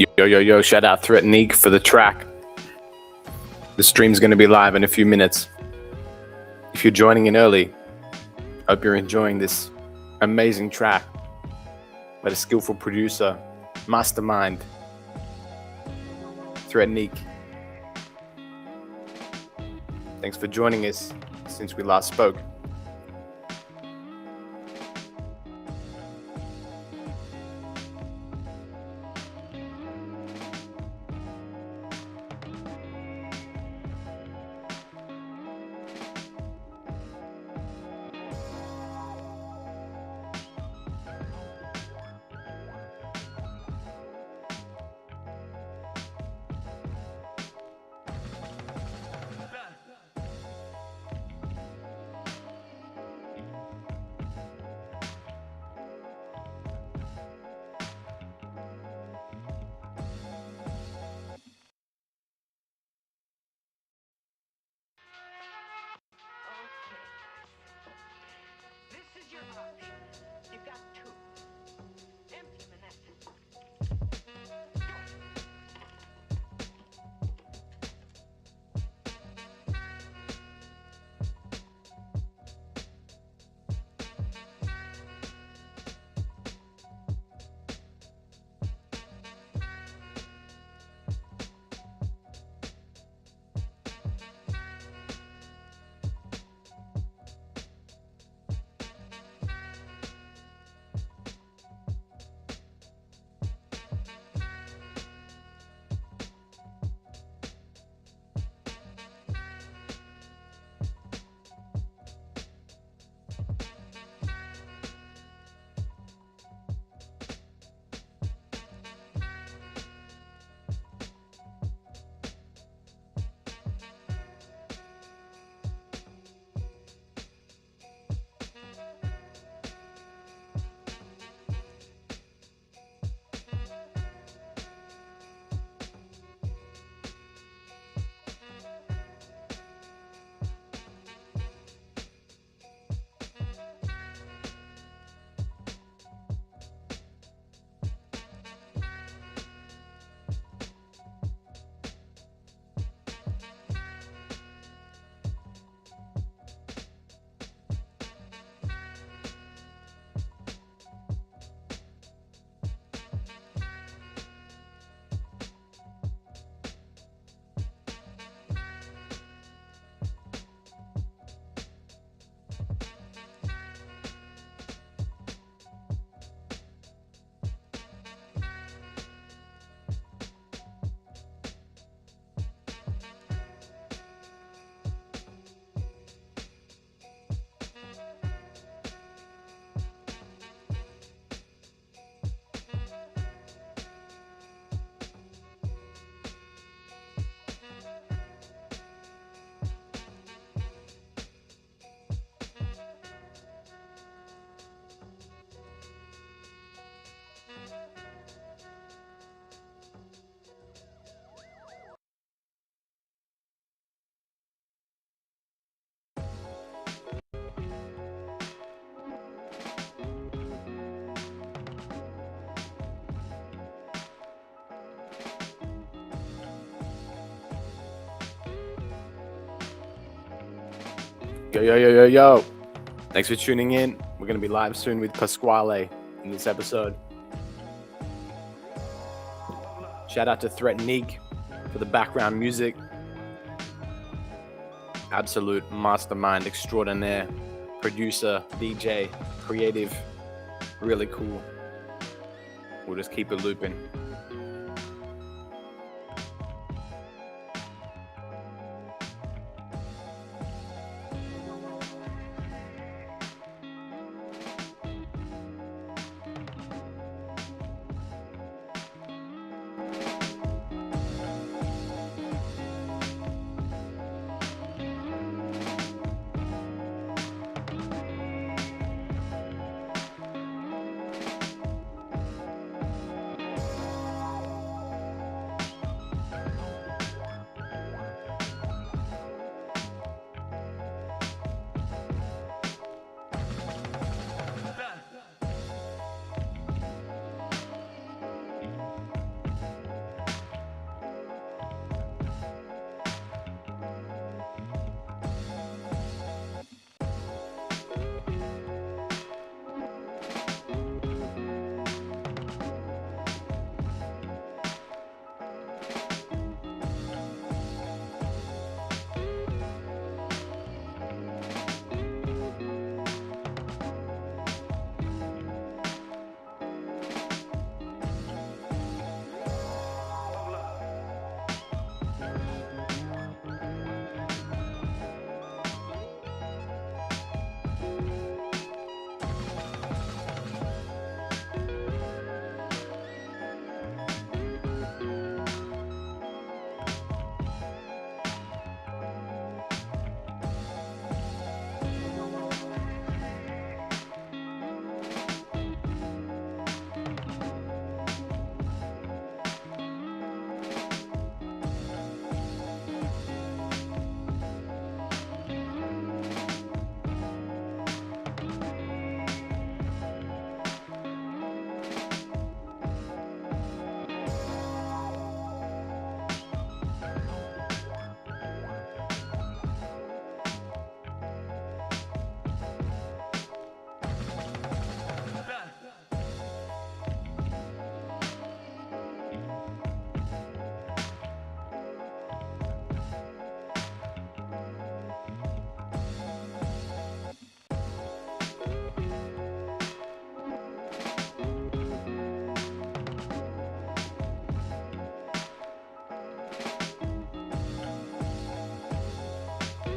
Yo, shout out Threatnique for the track. The stream's going to be live in a few minutes. If you're joining in early, hope you're enjoying this amazing track by the skillful producer, mastermind, Threatnique. Thanks for joining us since we last spoke. Yo. Thanks for tuning in. We're going to be live soon with Pasquale in this episode. Shout out to Threatnique for the background music. Absolute mastermind extraordinaire. Producer, DJ, creative. Really cool. We'll just keep it looping.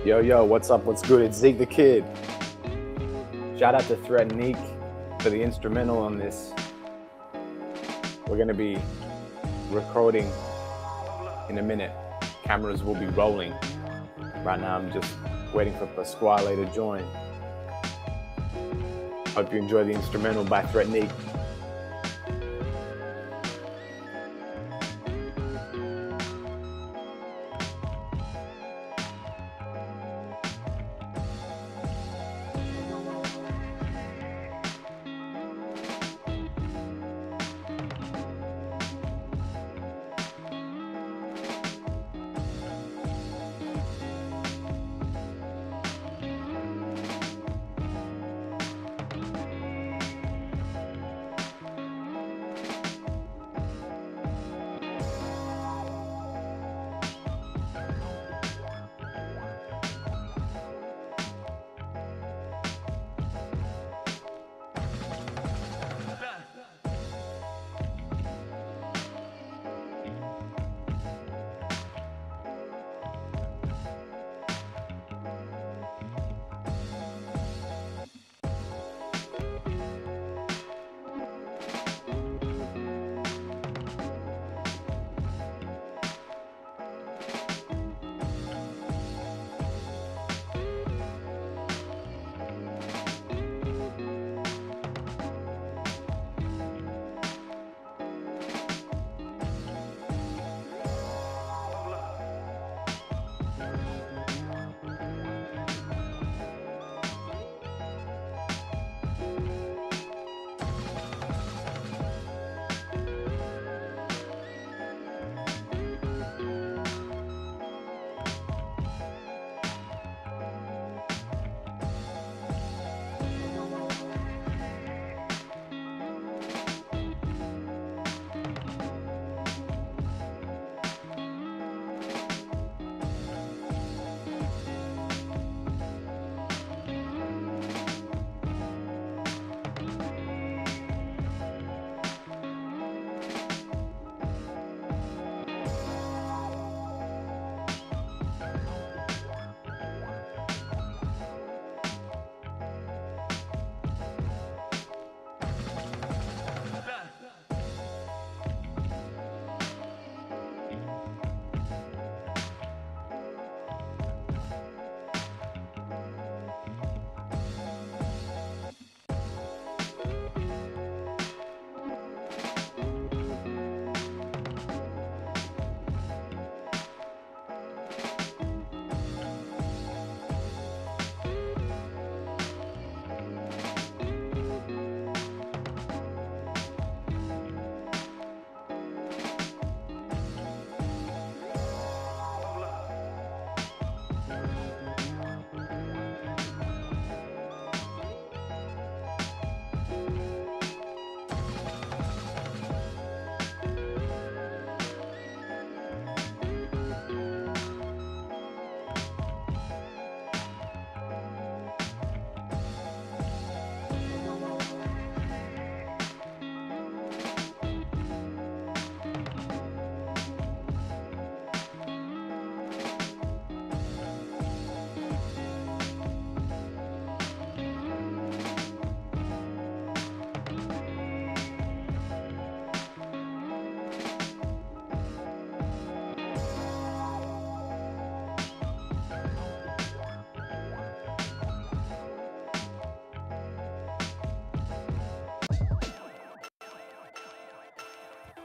Yo, what's up? What's good? It's Zeek the Kid. Shout out to Threatnique for the instrumental on this. We're going to be recording in a minute. Cameras will be rolling. Right now I'm just waiting for Pasquale to join. Hope you enjoy the instrumental by Threatnique.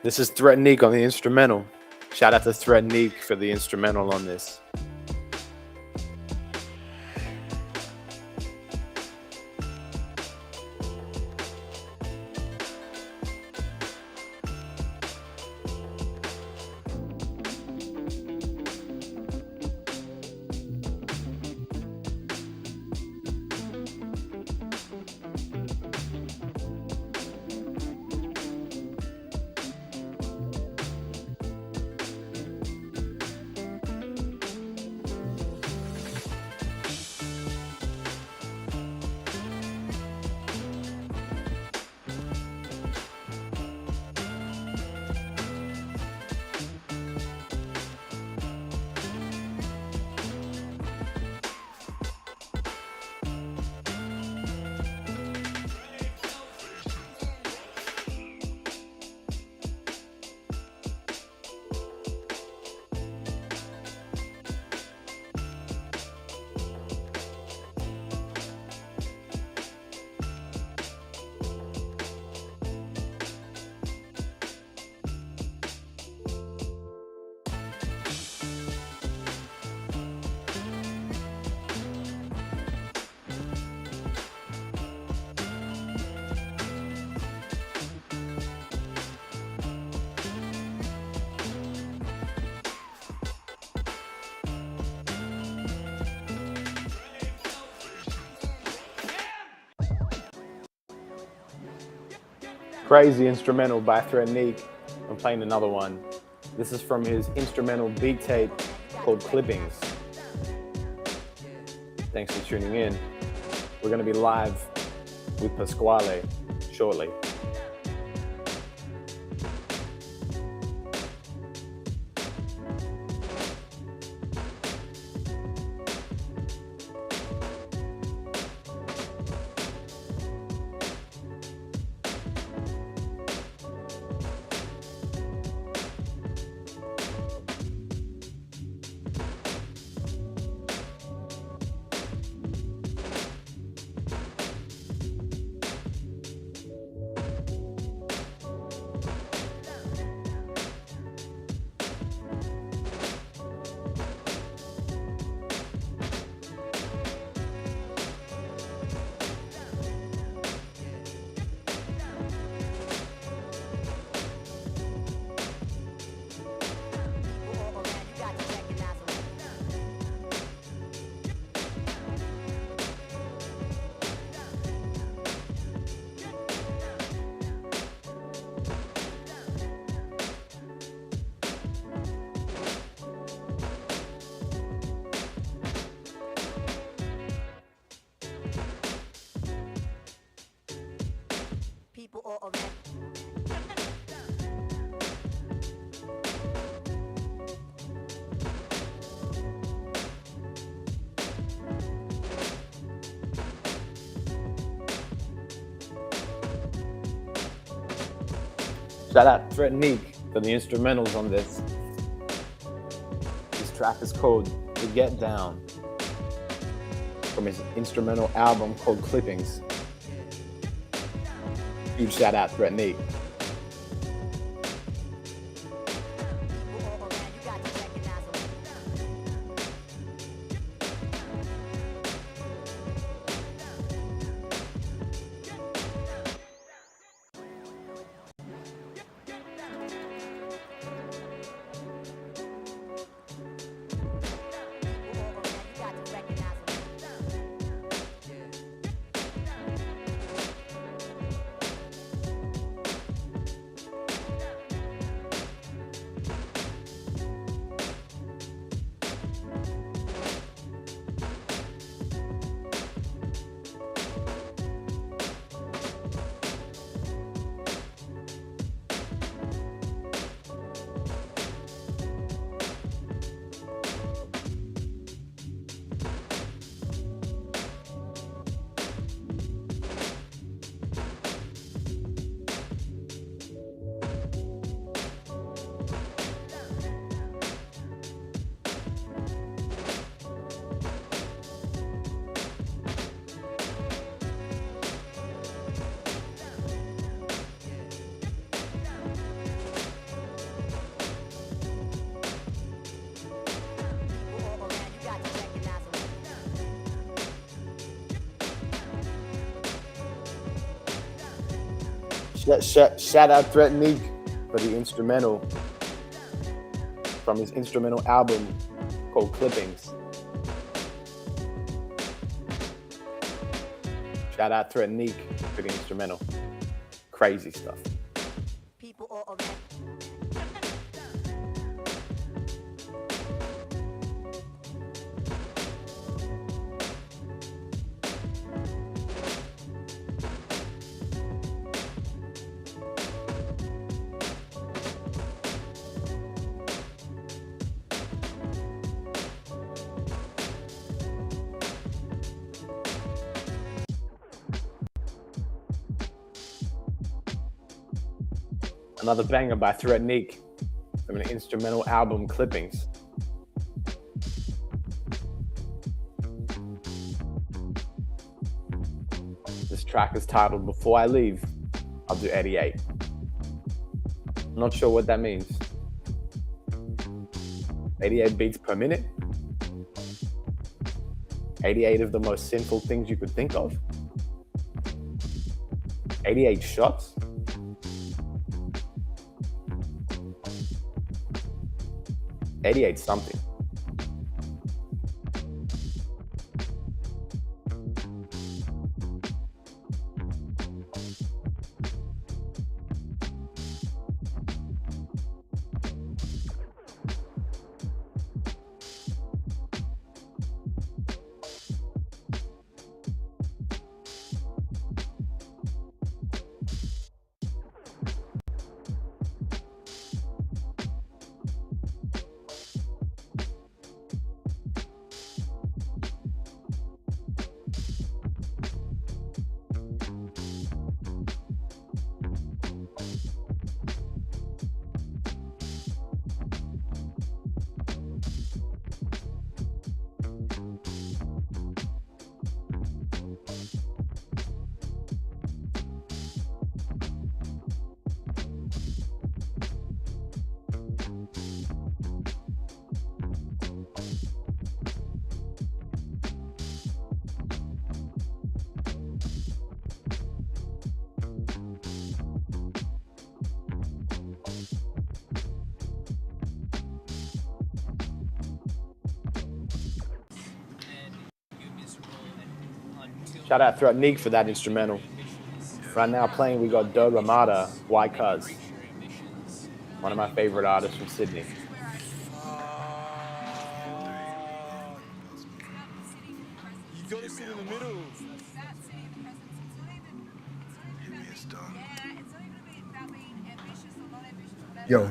This is Threatnique on the instrumental. Shout out to Threatnique for the instrumental on this. Crazy instrumental by Threatnique. I'm playing another one. This is from his instrumental beat tape called Clippings. Thanks for tuning in. We're going to be live with Pasquale shortly. Shout out Threatnique for the instrumentals on this. This track is called The Get Down from his instrumental album called Clippings. Huge shout out Threatnique. Shout out Threatnique for the instrumental from his instrumental album called Clippings. Shout out Threatnique for the instrumental. Crazy stuff. Another banger by Threatnique from an instrumental album, Clippings. This track is titled Before I Leave, I'll Do 88. I'm not sure what that means. 88 beats per minute? 88 of the most sinful things you could think of? 88 shots? 88 something. Shout out Threat Neek for that instrumental. Right now playing, we got Do Ramada, Why Cuz. One of my favorite artists from Sydney. You gotta sit in the middle. Yo.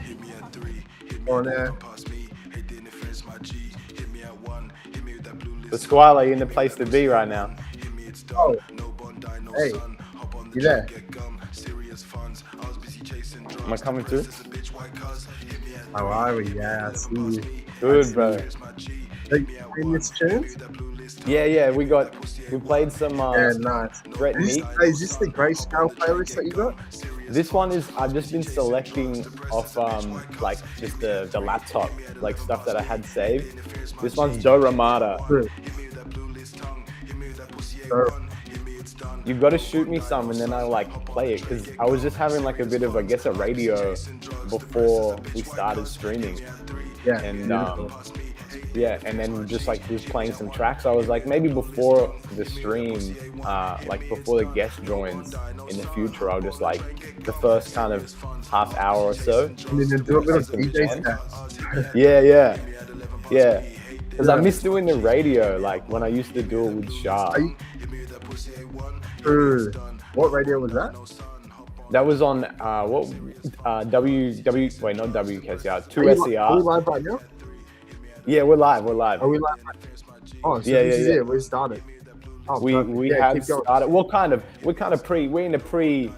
Hit me at 3, hit me On at there. past me. Hey, then if it's my G, hit me at 1, hit me with that blue list. Pasquale, you in the place to be right now. Hit me, it's done. Oh, No Bondi, no hey, sun. Hop on the you track, there? get gum. Serious funds. I was busy chasing drums. Am I coming through? This a bitch, white cuz. Hit me at How are we? Yeah, I see you. Good, bro. Are you playing this tunes? Yeah, we played some Yeah, nice. Threat Neek. Is this the grayscale playlist that you got? This one is, I've just been selecting off like just the laptop, like stuff that I had saved. This one's Do Ramada. Good. You've got to shoot me some and then I like play it, because I was just having like a bit of, I guess, a radio before we started streaming. Yeah, And beautiful. yeah, and then just like was playing some tracks. I was like, maybe before the stream, like before the guest joins in the future, I'll just like the first kind of half hour or so. And then do a bit of some DJ jams. stuff. Yeah. Because I miss doing the radio, like when I used to do it with Shah. What radio was that? That was on wait, not WKCR, 2 Are SER. we live right now? Yeah, we're live. Are we live right now? Oh, so Yeah, this is yeah. it. We started. Oh, We perfect. we Yeah, have keep going. started. We're in the pre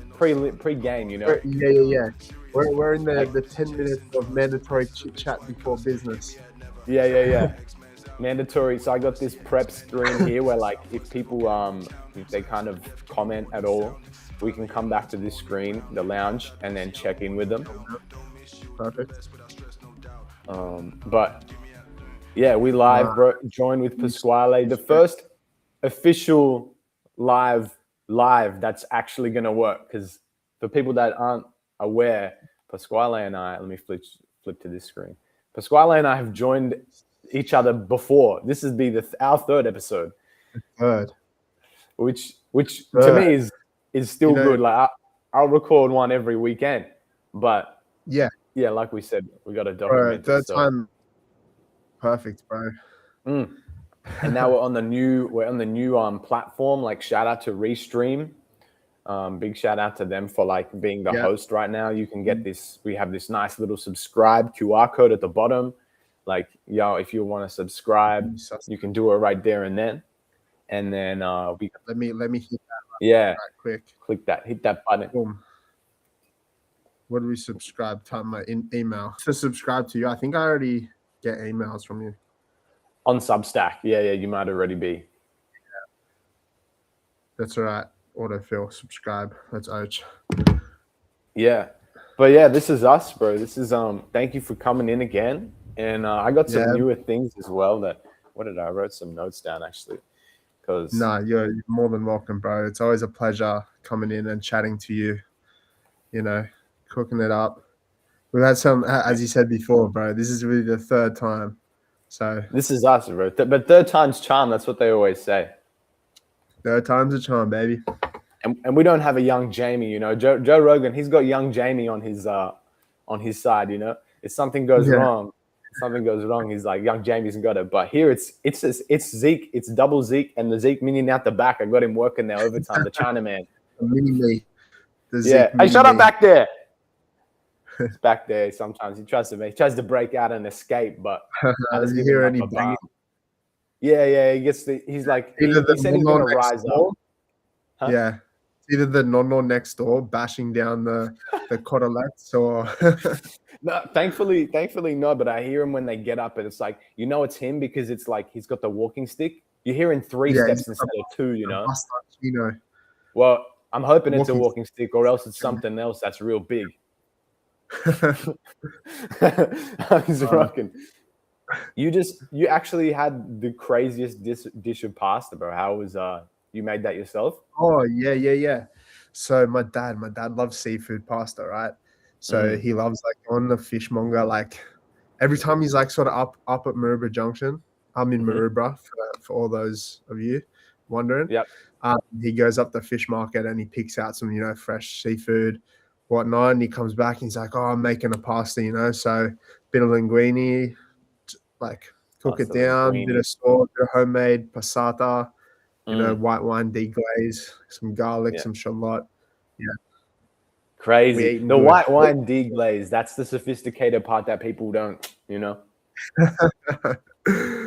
game, you know. Yeah. We're in the 10 minutes of mandatory chit chat before business. Yeah. Mandatory. So I got this prep screen here where like if people if they kind of comment at all, we can come back to this screen, the lounge, and then check in with them. Perfect. But yeah, we live, bro. Join with Pasquale, the first official live that's actually gonna work. Because for people that aren't aware, Pasquale and I, let me flip to this screen. Pasquale and I have joined each other before. This is our third episode, Third. which to me is still good. Like I'll record one every weekend, but yeah, like we said, we got to document. Third time. Perfect, bro. And now we're on the new platform. Like shout out to Restream. Big shout out to them for like being the host right now. You can get this. We have this nice little subscribe QR code at the bottom. Like, if you want to subscribe, you can do it right there and then. And then let me hit that right quick. Click that, hit that button. Boom. What do we subscribe? Type my email to subscribe to you. I think I already get emails from you on Substack. Yeah, you might already be. Yeah. That's all right. Autofill, subscribe. That's Oach. Yeah, but yeah, this is us, bro. This is thank you for coming in again. And I got some newer things as well. I wrote some notes down actually. No, you're more than welcome, bro. It's always a pleasure coming in and chatting to you. You know, cooking it up. We've had some, as you said before, bro. This is really the third time. So this is us, bro. But third time's charm. That's what they always say. Third time's a charm, baby. And we don't have a young Jamie, you know. Joe Rogan, he's got young Jamie on his side, you know. If something goes wrong, he's like, young Jamie's got it. But here it's Zeek, it's double Zeek, and the Zeek minion out the back. I got him working there overtime, the Chinaman. The mini-me. Hey, shut up back there. He's back there sometimes. He tries to break out and escape, but I just you hear any banging? Yeah, he's like, he said he's gonna rise up. Huh? Yeah. Either the nonno next door bashing down the cotelettes or no, thankfully no, but I hear him when they get up and it's like, it's him because it's like he's got the walking stick. You're hearing 3 steps instead of 2, you know. Well, I'm hoping it's a walking stick or else it's something else that's real big. He's rocking. You actually had the craziest dish of pasta, bro. How was you made that yourself? Oh yeah. So my dad loves seafood pasta, right? So he loves like on the fishmonger, like every time he's like sort of up at Maroubra Junction, I'm in Mhm. Maroubra for all those of you wondering. Yep. He goes up the fish market and he picks out some, fresh seafood, whatnot. And he comes back and he's like, "Oh, I'm making a pasta, so bit of linguine, like cook it Pasta down, bit linguine. of sauce, bit of homemade passata, Mm, white wine deglaze, some garlic, yeah. some shallot. Yeah, we Crazy. eating The good. white wine deglaze. That's the sophisticated part that people don't.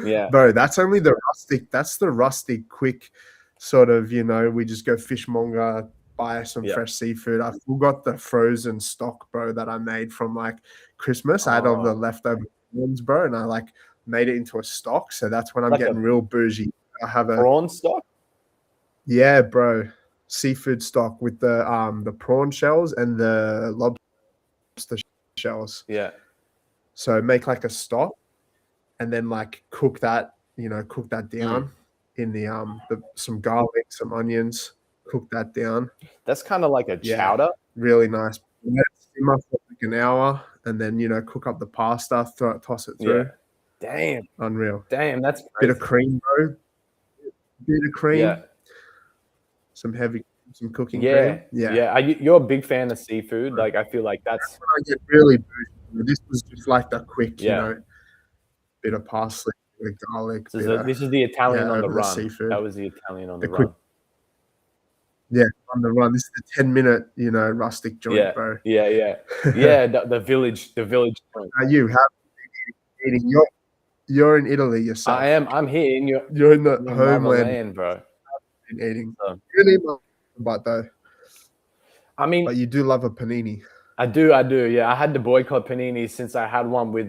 Yeah. Bro, that's only the rustic. That's the rustic, quick sort of, we just go fishmonger, buy some Yeah. fresh seafood. I forgot the frozen stock, bro, that I made from like Christmas. I had all the Oh, leftover ones, bro, and I like made it into a stock. So that's when I'm like getting a real bougie. I have prawn stock? yeah, bro, seafood stock with the prawn shells and the lobster shells. Yeah. So make like a stock and then like cook that Mm. down in some garlic, some onions, cook that down. That's kind of like a Yeah, chowder. really nice. Let it simmer for like an hour, and then cook up the pasta, toss it Yeah. through. Damn. Unreal. Damn, that's Bit of crazy. cream, bro. Bit of Yeah. cream. Some cooking Yeah. cream. Yeah. Yeah. You're a big fan of seafood. Like, I feel like that's, When I get really bougie, this was just like the quick, yeah. bit of parsley, bit of garlic, This is the Italian on the over the run. seafood. That was the Italian on The the quick run. Yeah, on the run. This is a 10-minute, rustic joint, Yeah. bro. Yeah. Yeah. Yeah. The village joint. You have eating. You're in Italy yourself. I'm here in You're in the your homeland motherland, bro. in eating. So, You need my but though. I mean, But you do love a panini. I do. Yeah, I had to boycott panini since I had one with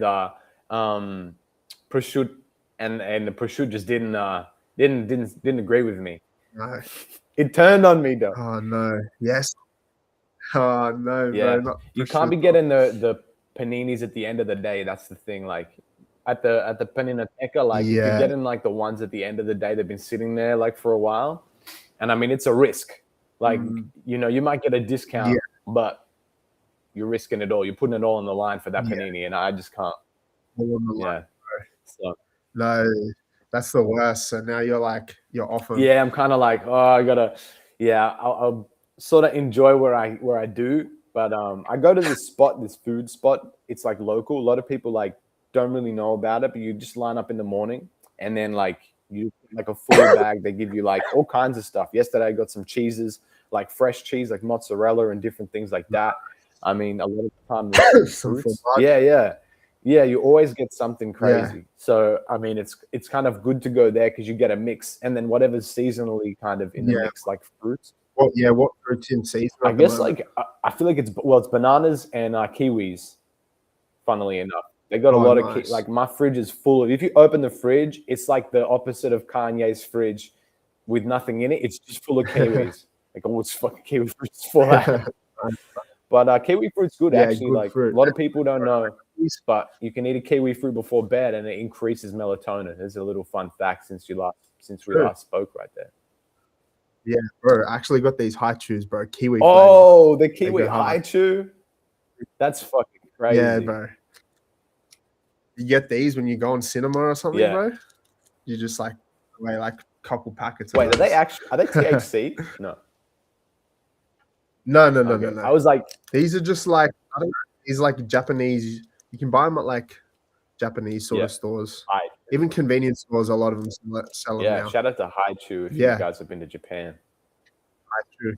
prosciutto, and the prosciutto just didn't agree with me. No. It turned on me though. Oh no. Yes. Oh no, Yeah, bro. Not you can't be prosciutto. getting the paninis at the end of the day. That's the thing. Like at the Paninoteca, like if you're Yeah. getting like the ones at the end of the day, they've been sitting there like for a while, and I mean it's a risk. Like you might get a discount, Yeah. but you're risking it all. You're putting it all on the line for that Yeah. panini, and I just can't. All on the line, Yeah. bro. So No, that's the worst. So now you're off of yeah, I'm kind of like, oh, I gotta. Yeah, I'll sort of enjoy where I do, but I go to this food spot. It's like local. A lot of people like don't really know about it, but you just line up in the morning, and then like you like a full bag. They give you like all kinds of stuff. Yesterday I got some cheeses, like fresh cheese, like mozzarella and different things like that. I mean, a lot of the time there's some fruits. fromage. Yeah. You always get something crazy. Yeah. So I mean, it's kind of good to go there because you get a mix, and then whatever's seasonally kind of in the Yeah. mix, like fruits. What fruits in season I at the guess moment? like I feel like it's bananas and kiwis. Funnily enough, they got a Oh, lot of nice. like my fridge is full of. If you open the fridge, it's like the opposite of Kanye's fridge, with nothing in it. It's just full of kiwis. Like all this fucking kiwi fruit's full of. But kiwi fruit's good Yeah, actually. good Like fruit. a lot of people don't know, but you can eat a kiwi fruit before bed and it increases melatonin. There's a little fun fact since we True. last spoke right there. Yeah, bro. I actually got these high chews, bro. Kiwi flavor. Oh, the kiwi go hard. high chew. That's fucking crazy. Yeah, bro. You get these when you go on cinema or something, Yeah. bro. You just like weigh like a couple packets. Wait, of are they those. actually THC? No. No. Okay. I was like, These are just like I don't know. These are like Japanese. You can buy them at like Japanese sort Yeah. of stores. Hi. Even convenience stores, a lot of them sell them Yeah, now. shout out to High Chew if Yeah. you guys have been to Japan. True.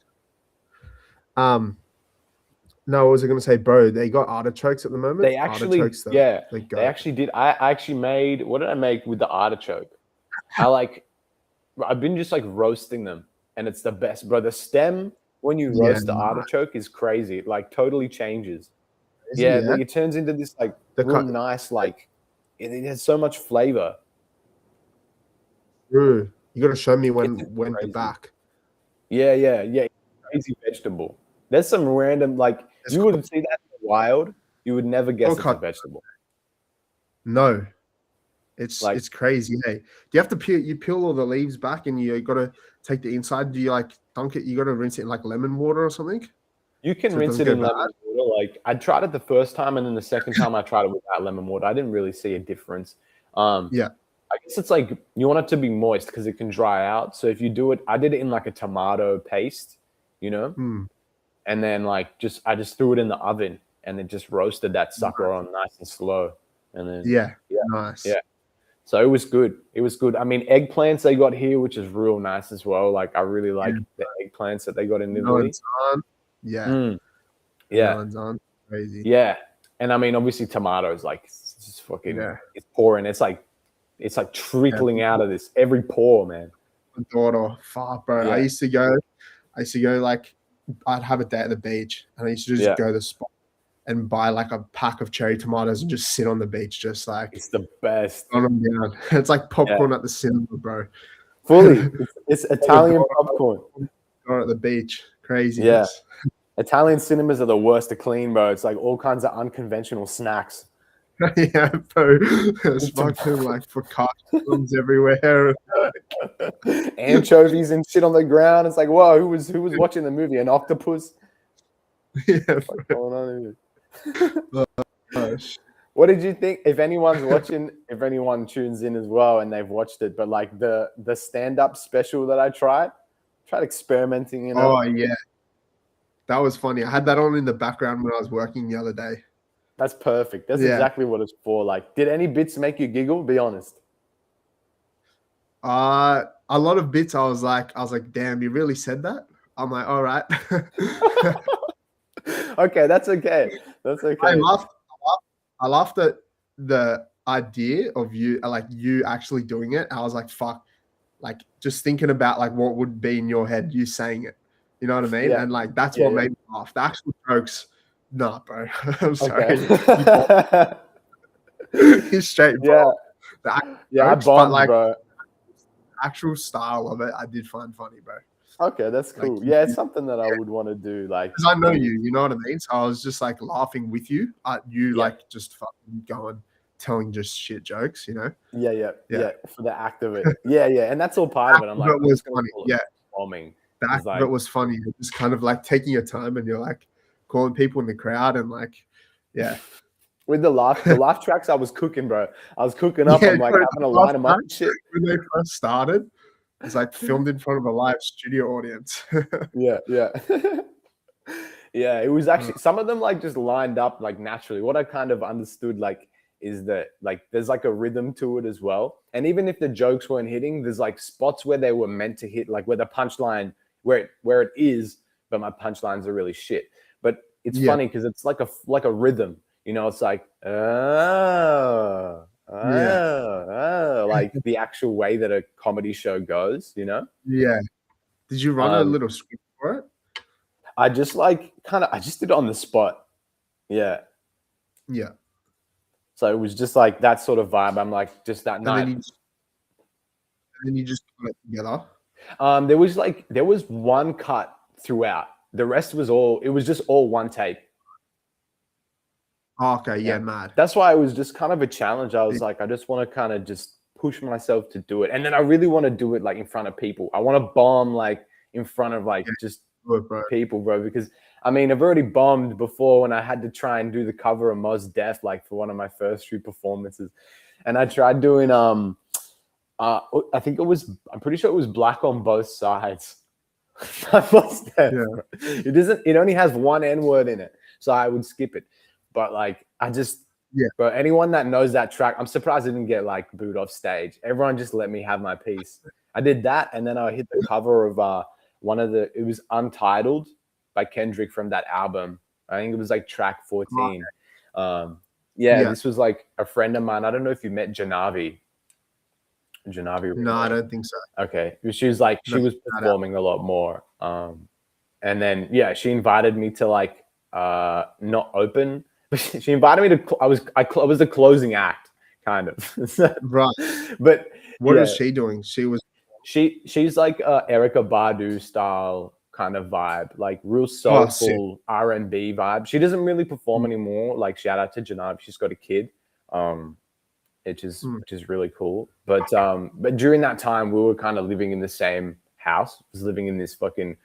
No, what was I going to say, bro? They got artichokes at the moment. They actually, Artichokes, though, yeah, they go. they actually did. I actually made, what did I make with the artichoke? I've been just like roasting them, and it's the best, bro. The stem, when you Yeah, roast the artichoke, is crazy. It like totally changes. Is it? Yeah, like, it turns into this like The real cut- nice, like it has so much flavor. True. You got to show me when It's to crazy. back. Yeah. Crazy vegetable. There's some random like It's you wouldn't see that in the wild. You would never guess it's a cut. vegetable. No, it's Like- crazy. Hey, do you have to peel all the leaves back, and you got to take the inside? Do you like dunk it? You got to rinse it in like lemon water or something? You can So it rinse doesn't it in go lemon water. Like I tried it the first time, and then the second time I tried it without lemon water. I didn't really see a difference. Yeah. I guess it's like you want it to be moist because it can dry out. So if you do it, I did it in like a tomato paste, you know, Mm, and then like I just threw it in the oven and then just roasted that sucker on nice and slow, and then yeah, yeah, nice. yeah. So it was good. It was good. I mean, eggplants they got here, which is real nice as well. Like I really like Yeah. the eggplants that they got in Italy. Melons on. Yeah, Mm, yeah, melons on. Crazy. yeah. And I mean, obviously tomatoes, like it's just fucking, Yeah. it's pouring. It's like trickling out of this every pore, man. My daughter, fuck, bro. Yeah, I used to go like, I'd have a day at the beach, and I used to just yeah. go to the spot and buy like a pack of cherry tomatoes and just sit on the beach, just like It's the best. on them down. It's like popcorn at the cinema, bro. Fully, it's Italian popcorn. Or at the beach, Yeah, craziness. Italian cinemas are the worst to clean, bro. It's like all kinds of unconventional snacks. Yeah, bro. There's fucking like focaccias everywhere. Anchovies and shit on the ground. It's like, whoa, who was watching the movie? An octopus? Yeah, What's bro. going on here? Gosh. What did you think? If anyone's watching, if anyone tunes in as well and they've watched it, but like the stand-up special that I tried experimenting, you know. Oh yeah, that was funny. I had that on in the background when I was working the other day. That's perfect. That's Yeah. exactly what it's for. Like, did any bits make you giggle? Be honest. A lot of bits I was like, damn, you really said that? I'm like, all right. Okay, that's okay. That's okay. I laughed at the idea of you actually doing it. I was like, fuck, like just thinking about like what would be in your head, you saying it. You know what I mean? Yeah. And like that's Yeah, what yeah. made me laugh. The actual jokes, nah, bro. I'm sorry. Okay. He's straight. Yeah. The actual Yeah, I jokes, but bombed, like bro. actual style of it, I did find funny, bro. Okay, that's cool. Like, Yeah, it's something that I would want to do. Like, because I know you know what I mean. So I was just like laughing with you at you, Yeah. like just fucking going, telling just shit jokes, you know. Yeah, Yeah. for the act of it. Yeah, and that's all part of it. I'm like, That I'm was just gonna funny. call it Yeah, bombing. the act of it was funny. You're just kind of like taking your time and you're like calling people in the crowd and like, yeah. With the laugh tracks, I was cooking, bro. I was cooking up. Yeah, I'm like bro, having to line them up and shit. When they first started, it's like filmed in front of a live studio audience. Yeah. Yeah, it was actually some of them like just lined up like naturally. What I kind of understood like is that like there's like a rhythm to it as well. And even if the jokes weren't hitting, there's like spots where they were meant to hit, like where the punchline where it is, but my punchlines are really shit. But it's Yeah. funny because it's like a rhythm, you know. It's like like the actual way that a comedy show goes, you know. Yeah. Did you run a little script for it? I just like I just did it on the spot. Yeah. Yeah. So it was just like that sort of vibe. I'm like just that And night. then you just put it together. There was one cut throughout. The rest was just all one take. Oh, okay, yeah, mad. That's why it was just kind of a challenge. I was like, I just want to kind of just push myself to do it. And then I really want to do it like in front of people. I want to bomb like in front of like just people, bro. Because I mean, I've already bombed before when I had to try and do the cover of Mos Def like for one of my first few performances. And I tried doing I think I'm pretty sure it was Black on Both Sides. Mos Def. Yeah. It only has one N-word in it. So I would skip it. But like but anyone that knows that track, I'm surprised I didn't get like booed off stage. Everyone just let me have my piece. I did that, and then I hit the cover of it was Untitled by Kendrick from that album. I think it was like track 14. This was like a friend of mine. I don't know if you met Janavi. No, I don't think so. Okay. She was like, she was performing a lot more. And then she invited me to like not open. She invited me to. I was the closing act, kind of. Right. But what is she doing? She's like Erykah Badu style kind of vibe, like real soulful R&B vibe. She doesn't really perform anymore. Like shout out to Janab, she's got a kid, which is really cool. But during that time, we were kind of living in the same house. I was living in this fucking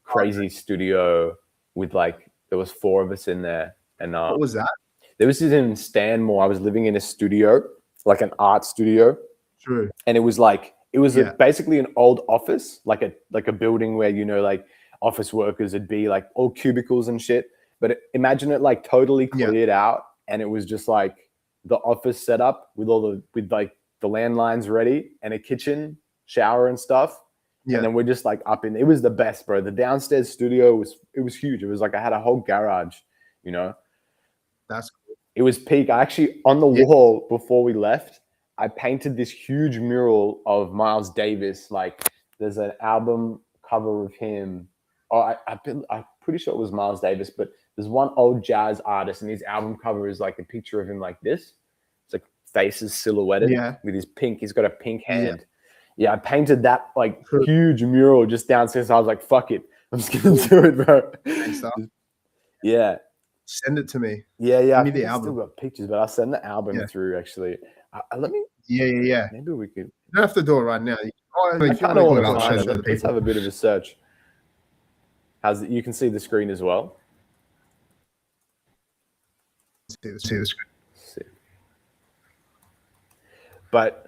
crazy studio with like there was 4 of us in there. And what was that? There was this in Stanmore. I was living in a studio, like an art studio. True. and it was basically an old office, like a building where like office workers would be, like all cubicles and shit. But imagine it like totally cleared out, and it was just like the office set up with like the landlines ready and a kitchen, shower and stuff. And then we're just like up in. It was the best, bro. The downstairs studio was huge. It was like I had a whole garage, That's cool. It was peak. I actually, on the wall before we left, I painted this huge mural of Miles Davis. Like there's an album cover of him. Oh, I'm pretty sure it was Miles Davis, but there's one old jazz artist, and his album cover is like a picture of him like this. It's like faces silhouetted with his pink. He's got a pink hand. Yeah, I painted that like huge mural just downstairs. I was like, fuck it. I'm just going to do it, bro. Yeah. Send it to me. Yeah. Give I me the album. still got pictures, but I'll send the album through actually. Let me. Yeah. Maybe we could. You don't have to do it right now. I kind of want to find it. Let's have a bit of a search. You can see the screen as well. See the screen. But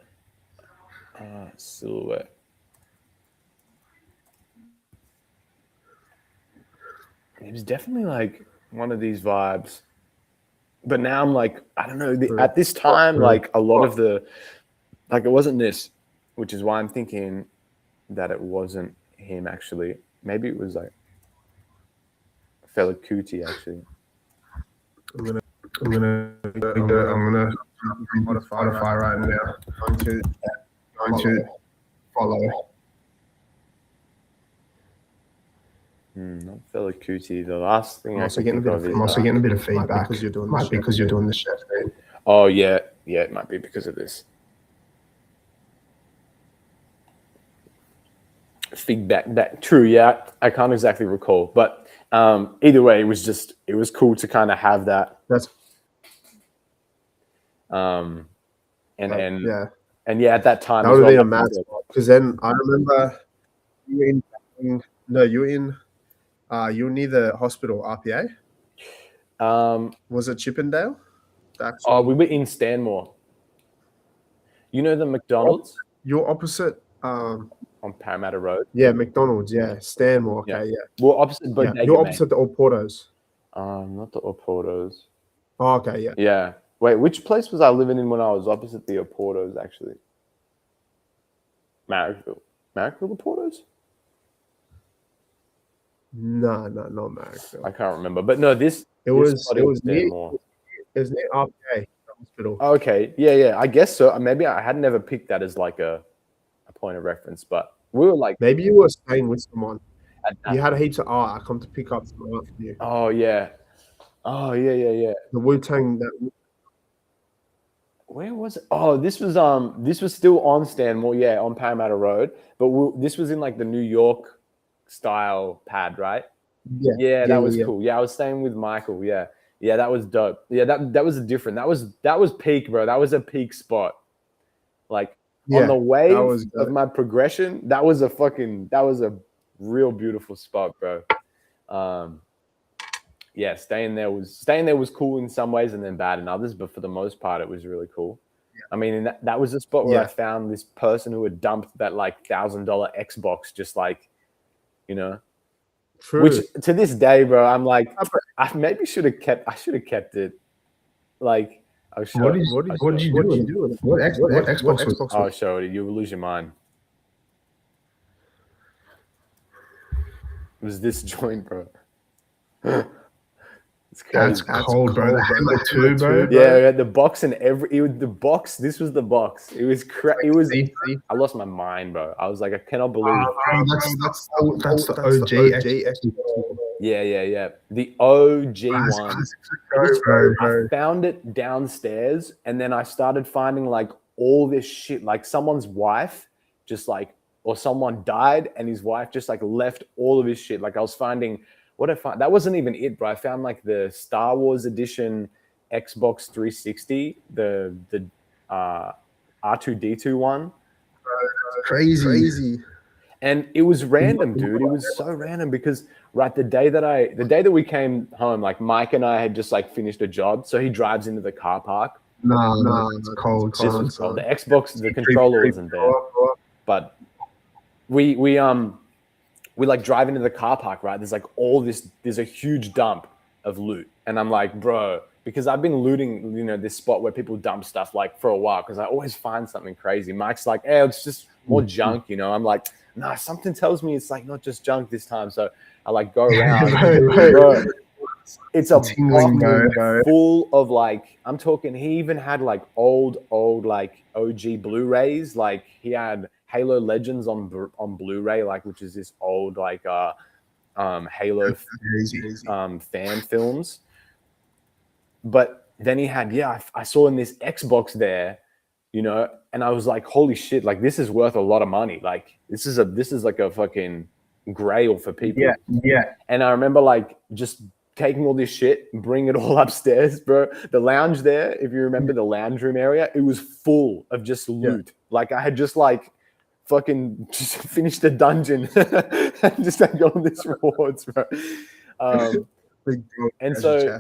silhouette. It was definitely like one of these vibes. But now I'm like, I don't know. At this time, like a lot of the, like it wasn't this, which is why I'm thinking that it wasn't him actually. Maybe it was like Fela Kuti actually. I'm gonna modify right now. Going to follow. Not Fela Kuti. The last thing I'm also getting a bit of feedback because you're doing the chef thing. Oh yeah, it might be because of this. Feedback. That true. Yeah, I can't exactly recall, but either way, it was cool to kind of have that. That's. And at that time that would have been a mad spot, because then I remember you were near the hospital RPA. Was it Chippendale? We were in Stanmore. You know the McDonald's? You're opposite on Parramatta Road. Yeah, McDonald's. Yeah, Stanmore. Okay, yeah. We're opposite. You're opposite the Oportos. Not the Oportos. Oh, okay, yeah. Yeah. Wait, which place was I living in when I was opposite the Oportos, actually? Marrickville. Marrickville Oportos? No, not Marrickville. I can't remember. But no, it was near RPA hospital. Okay. Yeah. I guess so. Maybe I had never picked that as like a point of reference, but we were like... Maybe you were staying with someone. You had heaps of art. I come to pick up some art for you. Oh, yeah. Oh, yeah. The Wu-Tang... Where was it? Oh, this was still on Stanmore, on Parramatta Road, but this was in like the New York style pad, right? Yeah, that was cool. Yeah, I was staying with Michael. Yeah, that was dope. Yeah, that was different. That was peak, bro. That was a peak spot. Like on the wave of my progression, that was a real beautiful spot, bro. Yeah, staying there was cool in some ways and then bad in others, but for the most part, it was really cool. Yeah. I mean, that was the spot where I found this person who had dumped that like $1,000 Xbox, just like, True. Which to this day, bro, I'm like, I maybe should have kept it. Like, I'll show what did you do with it? What Xbox was? I'll show it. You'll lose your mind. It was this joint, bro. That's cold, bro. The Halo 2, bro. Yeah, we had the box and the box. This was the box. It was I lost my mind, bro. I was like, I cannot believe. That's the OG. Yeah. The OG one. I found it downstairs, and then I started finding like all this shit. Like someone's wife, or someone died, and his wife just like left all of his shit. Like I was finding. What I found, that wasn't even it, bro. I found like the Star Wars edition Xbox 360, the R2D2 one. Crazy. And it was random, dude. It was so random because the day that we came home, like Mike and I had just like finished a job. So he drives into the car park No, it's cold. This was cold. The Xbox, the controller wasn't there, but we like drive into the car park, right? There's like there's a huge dump of loot. And I'm like, bro, because I've been looting, this spot where people dump stuff like for a while, because I always find something crazy. Mike's like, hey, it's just more junk, I'm like, nah, something tells me it's like not just junk this time. So I like go around. Bro, it's a box full of like, I'm talking, he even had like old like OG Blu-rays. Like he had Halo Legends on Blu-ray, like, which is this old like Halo fan films. But then he had, I saw in this Xbox there, and I was like, holy shit, like this is worth a lot of money. Like this is like a fucking grail for people. Yeah. And I remember like just taking all this shit, bring it all upstairs, bro. The lounge there, if you remember the lounge room area, it was full of just loot. Yeah. Like I had just like fucking just finished the dungeon and just had all these rewards, bro. And so,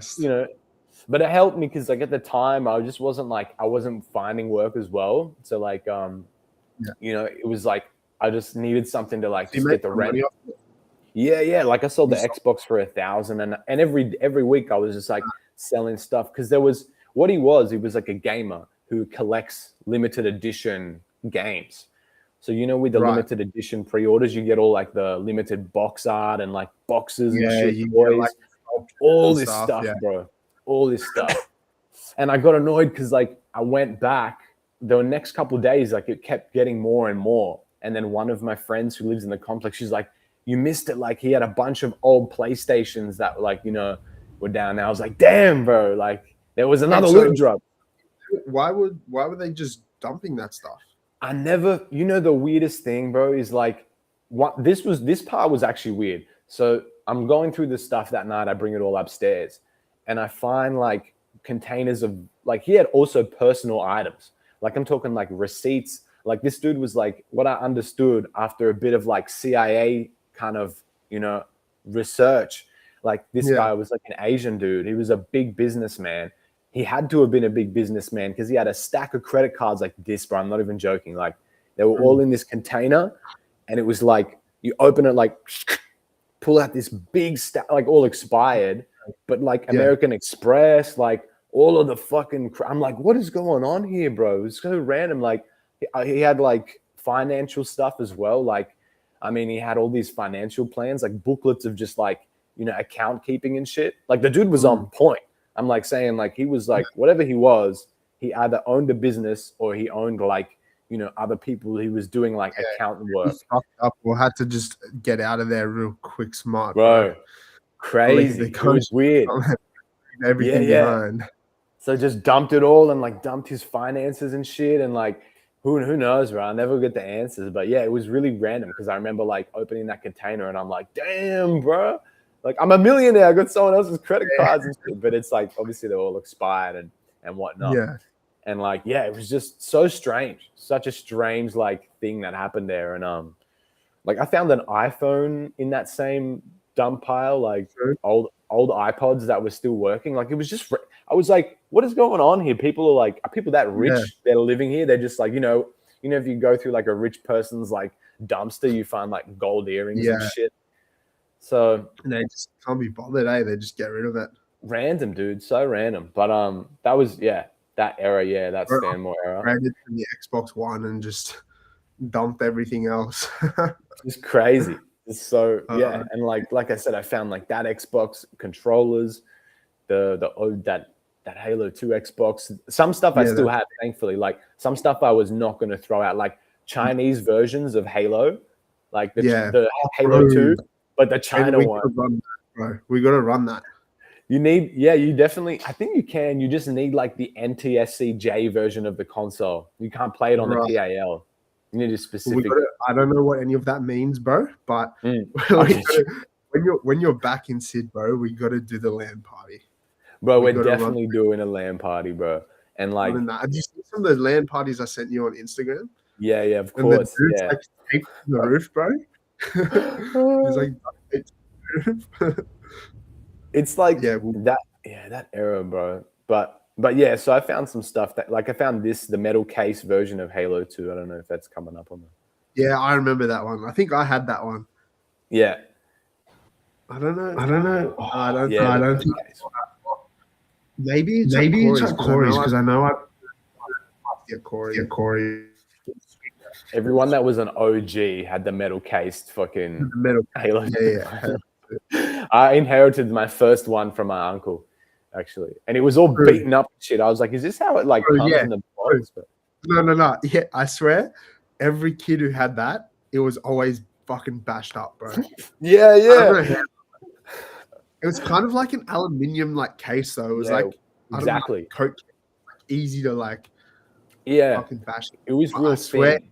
but it helped me because like at the time I just wasn't finding work as well. So like, it was like, I just needed something to like just get the rent. Yeah. Like I sold the Xbox for $1,000 and every week I was just like selling stuff. Cause he was like a gamer who collects limited edition games. So, with the limited edition pre-orders, you get all like the limited box art and like boxes and shit, toys, like, all this stuff, bro. All this stuff. And I got annoyed because like I went back the next couple of days, like it kept getting more and more. And then one of my friends who lives in the complex, she's like, you missed it. Like he had a bunch of old PlayStations that like, were down there. I was like, damn, bro. Like there was another loot drop. Why were they just dumping that stuff? I never, the weirdest thing, bro, is like this part was actually weird. So I'm going through this stuff that night. I bring it all upstairs and I find like containers of like, he had also personal items. Like I'm talking like receipts. Like this dude was like, what I understood after a bit of like CIA kind of, research, like this guy was like an Asian dude. He was a big businessman. He had to have been a big businessman because he had a stack of credit cards like this, bro. I'm not even joking. Like they were all in this container and it was like, you open it, like pull out this big stack, like all expired, but like American Express, like all of the fucking, I'm like, what is going on here, bro? It's so random. Like he had like financial stuff as well. Like, I mean, he had all these financial plans, like booklets of just like, account keeping and shit. Like the dude was on point. I'm like saying like, he was like, whatever he was, he either owned a business or he owned like, other people. He was doing like accountant work. Up or had to just get out of there real quick, smart, bro. Crazy. It was weird. Everything behind. So just dumped it all and like dumped his finances and shit. And like, who knows, bro? I'll never get the answers. But yeah, it was really random because I remember like opening that container and I'm like, damn, bro. Like I'm a millionaire. I got someone else's credit cards and shit. But it's like, obviously they're all expired and whatnot. Yeah. And like, it was just so strange. Such a strange like thing that happened there. And like I found an iPhone in that same dump pile, like old iPods that were still working. Like it was just, I was like, what is going on here? People are people that rich that are living here? They're just like, if you go through like a rich person's like dumpster, you find like gold earrings and shit. So and they just can't be bothered, They just get rid of it. Random, dude. So random. But that was that era, that Stanmore era. Graded from the Xbox One and just dumped everything else. It's crazy. It's so and like I said, I found like that Xbox controllers, that Halo 2 Xbox. Some stuff I still have, thankfully. Like some stuff I was not going to throw out, like Chinese versions of Halo, like the Halo 2, but the China one. We got to run that. You need, you definitely, I think you can. You just need like the NTSC-J version of the console. You can't play it on the PAL. You need a specific. I don't know what any of that means, bro. But when you're back in Sid, bro, we got to do the LAN party. Bro, we're definitely doing a LAN party, bro. And like, have you seen some of the LAN parties I sent you on Instagram? Yeah, of course. And the dude's like taped to the roof, bro. He's like, it's like that era, bro. But But yeah, so I found some stuff that, like, I found the metal case version of Halo 2. I don't know if that's coming up on the. Yeah, I remember that one. I think I had that one. Yeah. I don't know. I don't know. I don't. Yeah, I the don't metal think. case. Maybe it's Maybe it's at at Corey's because I know I get Corey. get Corey. Everyone that was an OG had the metal cased fucking The metal. Halo. Yeah. I inherited my first one from my uncle, actually, and it was all True. beaten up and shit. I was like, "Is this how it like True, comes yeah. in the box?" But No. Yeah, I swear, every kid who had that, it was always fucking bashed up, bro. yeah, I don't know how. It was kind of like an aluminium like case though. It was like exactly. Coke, like, easy to like fucking bash. It was But real I swear, thin.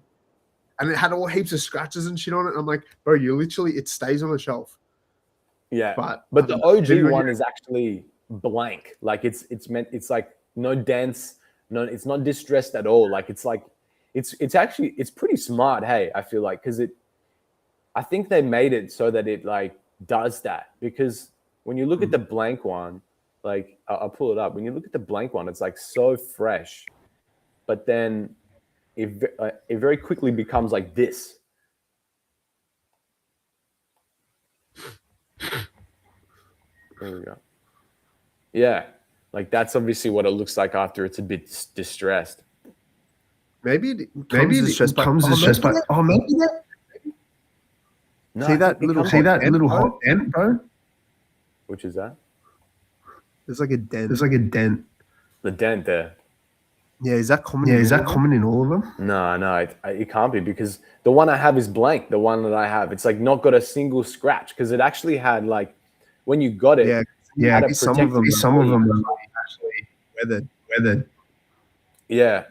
and it had all heaps of scratches and shit on it. And I'm like, bro, it stays on the shelf. Yeah, But the OG one is actually blank. Like it's like no dents, it's not distressed at all. Like it's actually pretty smart. Hey, I feel like because I think they made it so that it like does that, because when you look at the blank one, like I'll pull it up. When you look at the blank one, it's like so fresh, but then it very quickly becomes like this. There we go. Yeah, like that's obviously what it looks like after it's a bit distressed. Maybe it comes distressed by maybe that. No, See that little hot dent, bro? Which is that? There's like a dent. There's like a dent. The dent there. Yeah, is that common? Yeah, is that common in all of them? No, it can't be, because the one I have is blank. The one that I have, it's like not got a single scratch, because it actually had like when you got it. Yeah. Some of them are actually weathered. Yeah.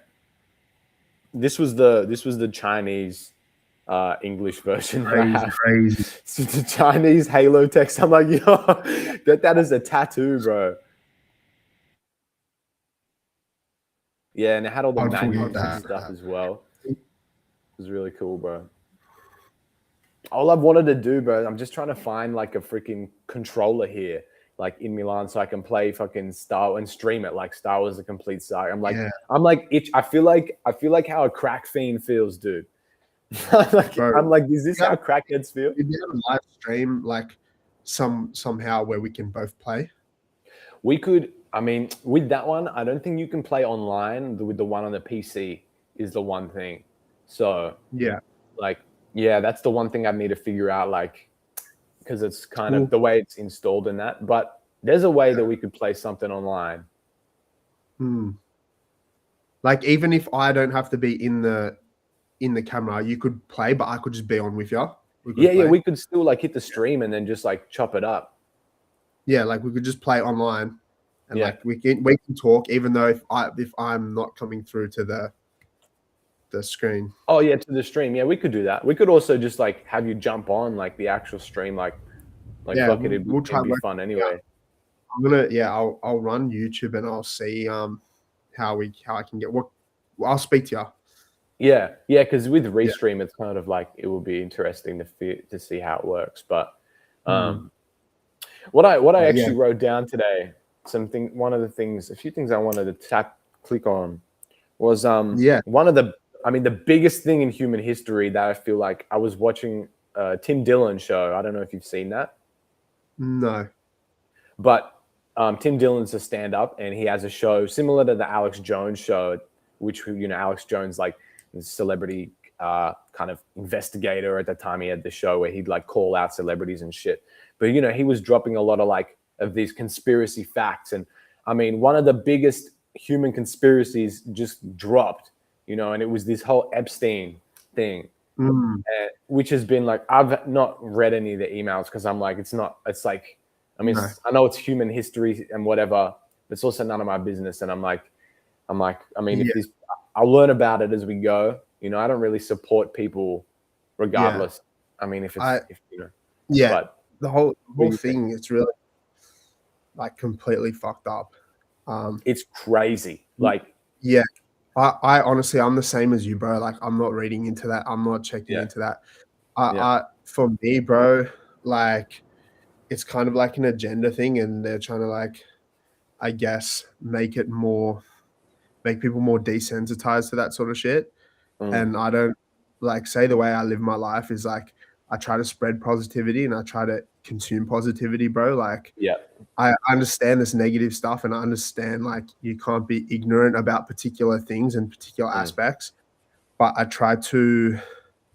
This was the Chinese English version. Crazy. It's the Chinese Halo text. I'm like, yo, get that as a tattoo, bro. Yeah, and it had all the manuals and stuff as well. It was really cool, bro. All I've wanted to do, bro, I'm just trying to find like a freaking controller here, like in Milan, so I can play fucking and stream it like Star Wars: The Complete Saga. I feel like how a crack fiend feels, dude. I'm like, is this how crackheads feel? Did you have a live stream like somehow where we can both play? We could. I mean, with that one, I don't think you can play online. With the one on the PC is the one thing. So that's the one thing I need to figure out, like, because it's kind of the way it's installed in that. But there's a way that we could play something online. Like, even if I don't have to be in the camera, you could play, but I could just be on with you. We could still like hit the stream and then just like chop it up. Yeah, like we could just play online, and like we can talk, even though if I'm not coming through to the screen. Oh yeah, to the stream. Yeah, we could do that. We could also just like have you jump on like the actual stream, like fuck it. It'd be fun anyway. I'm gonna I'll run YouTube and I'll see how I can get what. I'll speak to you. Yeah, because with Restream, it's kind of like it will be interesting to see how it works. But what I actually wrote down today, a few things I wanted to click on was one of the biggest thing in human history that I feel like I was watching Tim Dillon show. I don't know if you've seen that. No, but Tim Dillon's a stand-up, and he has a show similar to the Alex Jones show, which Alex Jones like. Celebrity kind of investigator at the time. He had the show where he'd like call out celebrities and shit, but he was dropping a lot of these conspiracy facts. And I mean, one of the biggest human conspiracies just dropped, and it was this whole Epstein thing, which has been like, I've not read any of the emails because I'm like, I know it's human history and whatever, but it's also none of my business. And I'm like, if I'll learn about it as we go. I don't really support people regardless. I mean, but the whole thing, it's really like completely fucked up. It's crazy. Like, I honestly, I'm the same as you, bro. Like, I'm not reading into that. I'm not checking into that. For me, bro, like, it's kind of like an agenda thing, and they're trying to like I guess, make people more desensitized to that sort of shit. And I don't like say the way I live my life is like I try to spread positivity and I try to consume positivity, bro. Like Yeah. I understand this negative stuff and I understand like you can't be ignorant about particular things and particular aspects, but I try to,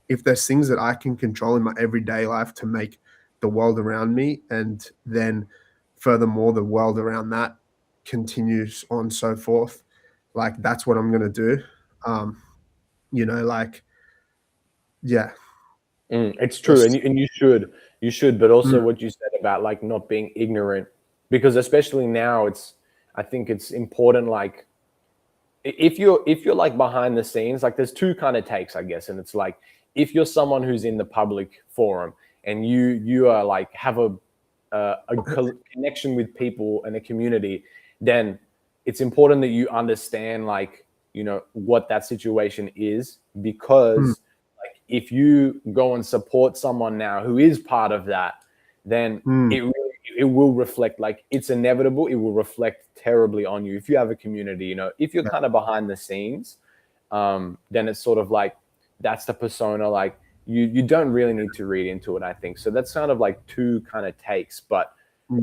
if there's things that I can control in my everyday life to make the world around me, and then furthermore the world around that continues on so forth, like that's what I'm gonna do. You know, like yeah. It's true, Just and you should, but also what you said about like not being ignorant, because especially now, I think it's important. Like if you're like behind the scenes, like there's two kind of takes, I guess, and it's like if you're someone who's in the public forum and you are like have a connection with people and a community, then it's important that you understand like what that situation is, because like if you go and support someone now who is part of that, then it will reflect, like it's inevitable, it will reflect terribly on you if you have a community. If you're kind of behind the scenes, then it's sort of like that's the persona, like you don't really need to read into it, I think. So that's kind of like two kind of takes, but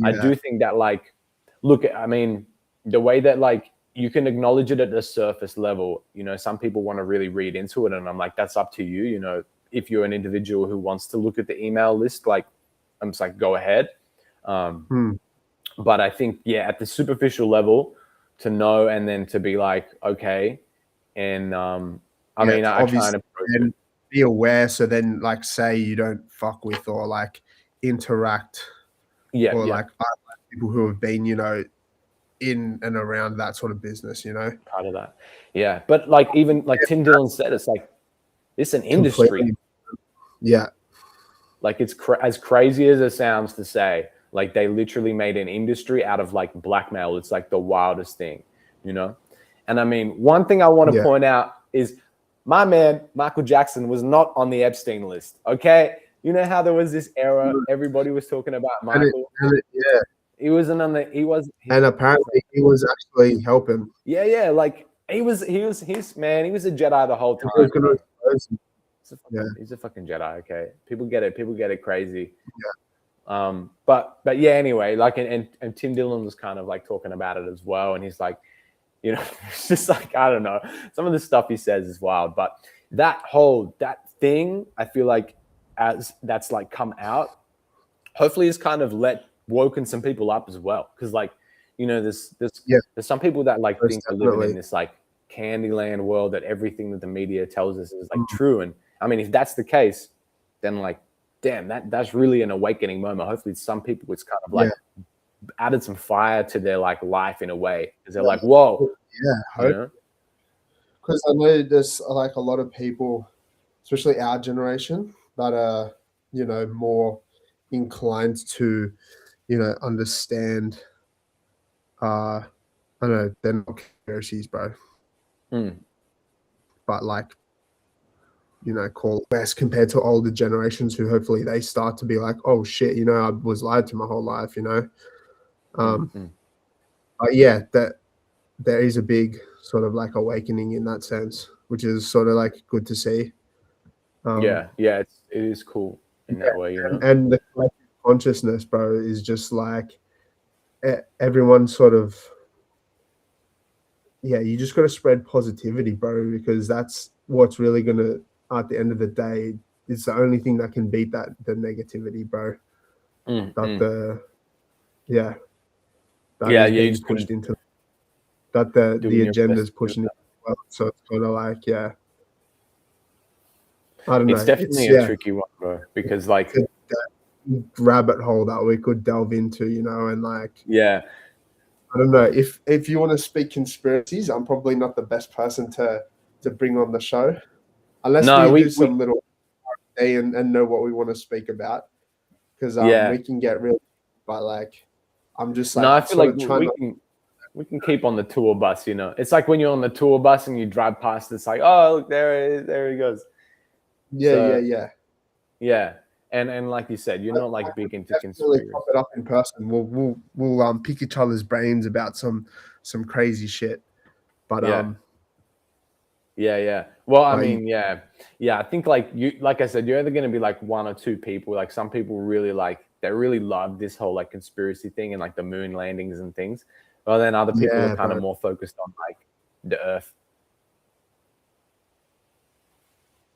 I do think that like look, I mean, the way that like you can acknowledge it at the surface level, some people want to really read into it, and I'm like, that's up to you. If you're an individual who wants to look at the email list, like I'm just like, go ahead. But I think, at the superficial level, to know and then to be like, okay. And I mean, I try and be aware. So then like say you don't fuck with or like interact like people who have been, in and around that sort of business, part of that. Yeah. But like, even like Tim Dillon said, it's like, it's an industry. Completely. Yeah. Like it's as crazy as it sounds to say, like they literally made an industry out of like blackmail. It's like the wildest thing, And I mean, one thing I want to point out is my man, Michael Jackson, was not on the Epstein list. Okay. You know how there was this era, everybody was talking about Michael. He wasn't on the, and apparently he was actually helping. Yeah. Like he was a Jedi the whole time. He's a fucking Jedi. Okay. People get it crazy. Yeah. But anyway, like, and Tim Dillon was kind of like talking about it as well. And he's like, it's just like, I don't know, some of the stuff he says is wild, but that thing, I feel like as that's like come out, hopefully it's kind of woken some people up as well. Cause like, there's some people that like think are living in this like Candyland world, that everything that the media tells us is like true. And I mean, if that's the case, then like, damn, that's really an awakening moment. Hopefully some people, it's kind of like added some fire to their like life in a way, because they're like, whoa. Because I know there's like a lot of people, especially our generation, that are more inclined to understand I don't know, they're not conspiracies, bro, but like call it best compared to older generations who hopefully they start to be like, oh shit, I was lied to my whole life, but that there is a big sort of like awakening in that sense, which is sort of like good to see. It is cool in that way, and the collective consciousness, bro, is just like everyone sort of you just got to spread positivity, bro, because that's what's really gonna, at the end of the day, it's the only thing that can beat the negativity, bro. You just pushed into that the agenda is pushing it well. So it's kind of like I don't know. It's definitely a tricky one, bro, because like rabbit hole that we could delve into, and like I don't know, if you want to speak conspiracies, I'm probably not the best person to bring on the show, unless we do some little and know what we want to speak about, because we can get real, but like I'm just like, no, I feel like we can keep on the tour bus, It's like when you're on the tour bus and you drive past, it's like, oh look, there he goes. Yeah. And like you said, you're not like big into Definitely conspiracy. pop it up in person. We'll pick each other's brains about some crazy shit. But Yeah. Well, I But mean, yeah. I think like like I said, you're either gonna be like one or two people. Like some people really they really love this whole like conspiracy thing and like the moon landings and things. Well, then other people are kind of more focused on like the Earth.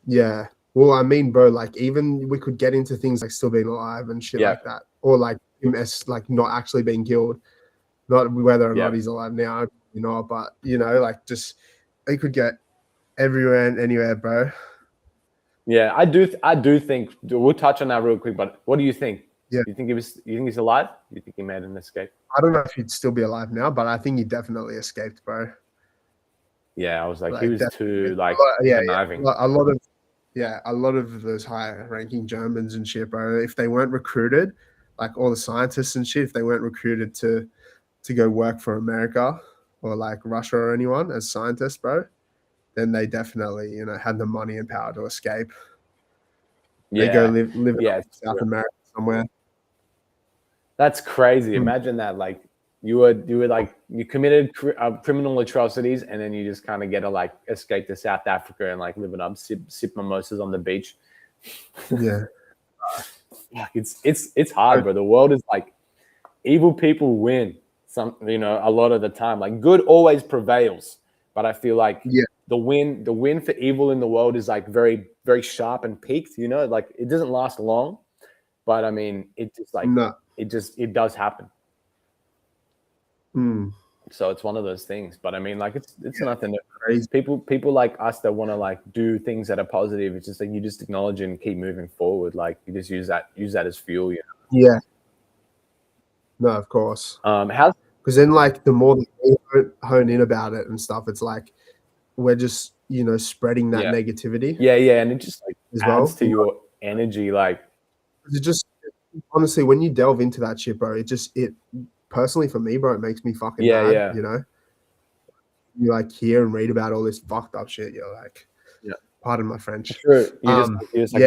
yeah. Well, I mean, bro, like even we could get into things like still being alive and shit like that, or like him as like not actually being killed, not whether or not he's alive now, you know. But you know, like just it could get everywhere and anywhere, bro. Yeah, I do think we'll touch on that real quick. But what do you think? Yeah, You think he's alive? You think he made an escape? I don't know if he'd still be alive now, but I think he definitely escaped, bro. Yeah, I was like he was too like conniving. A lot of those high-ranking Germans and shit, bro. If they weren't recruited, like all the scientists and shit, if they weren't recruited to go work for America or like Russia or anyone as scientists, bro, then they definitely, you know, had the money and power to escape. They go live in South America somewhere. That's crazy. Imagine that, like you committed criminal atrocities, and then you just kind of get to like escape to South Africa and like live it up, sip mimosas on the beach. Yeah, it's hard, bro. The world is like evil people win. A lot of the time, like good always prevails, but I feel like the win for evil in the world is like very, very sharp and peaked. You know, like it doesn't last long, but I mean, it just like it does happen. So it's one of those things. But I mean, like it's nothing crazy. People like us that want to like do things that are positive. It's just like you just acknowledge it and keep moving forward. Like you just use that as fuel. You know? Yeah. No, of course. Because then, like, the more that we hone in about it and stuff, it's like we're just, you know, spreading that negativity. Yeah, and it just like adds to your energy. Like, it just honestly, when you delve into that shit, bro, it personally for me, bro, it makes me fucking mad. You know, you like hear and read about all this fucked up shit. You're like, pardon my French. True. You're just like,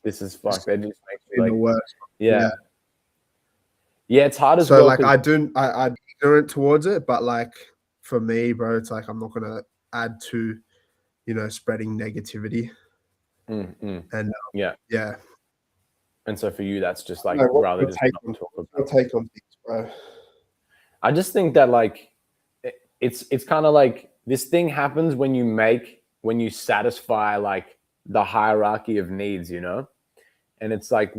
this is fucked. It just makes me like the worst. Yeah, it's hard as so, well. So like I'm ignorant towards it, but like for me, bro, it's like I'm not gonna add to, you know, spreading negativity. And yeah. And so for you, that's just like rather just not talk about. Take on things, bro. I just think that like it's kind of like this thing happens when you satisfy like the hierarchy of needs, you know, and it's like.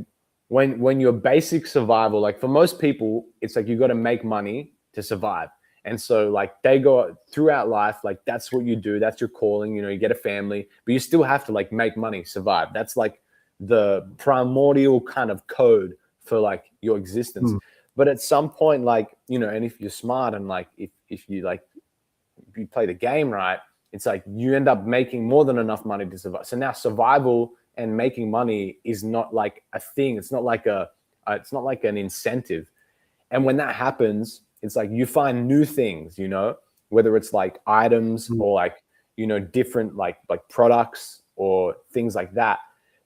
When your basic survival, like for most people, it's like you got to make money to survive. And so like they go throughout life, like that's what you do. That's your calling. You know, you get a family, but you still have to like make money, survive. That's like the primordial kind of code for like your existence. But at some point, like, you know, and if you're smart and like if you play the game right, it's like you end up making more than enough money to survive. So now survival and making money is not like a thing. It's not like an incentive. And when that happens, it's like you find new things, you know, whether it's like items or like, you know, different like products or things like that.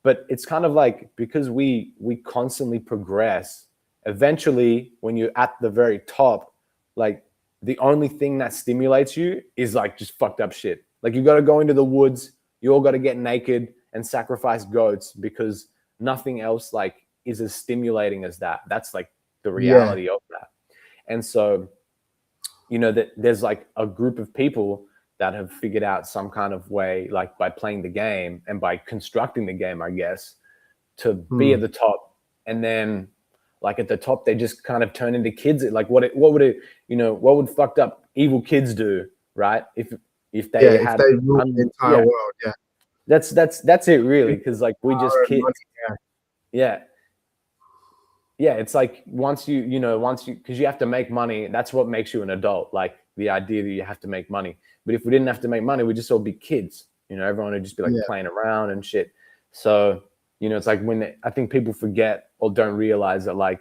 But it's kind of like because we constantly progress, eventually when you're at the very top, like the only thing that stimulates you is like just fucked up shit. Like you got to go into the woods, you all got to get naked and sacrifice goats because nothing else like is as stimulating as that. That's like the reality of that. And so, you know, that there's like a group of people that have figured out some kind of way, like by playing the game and by constructing the game, I guess, to be at the top. And then like at the top, they just kind of turn into kids. Like what would fucked up evil kids do, right? If they had if they ruled the entire world, That's it really, because like we just kids. It's like once you because you have to make money, that's what makes you an adult, like the idea that you have to make money. But if we didn't have to make money, we'd just all be kids, you know, everyone would just be like playing around and shit. So, you know, it's like I think people forget or don't realize that like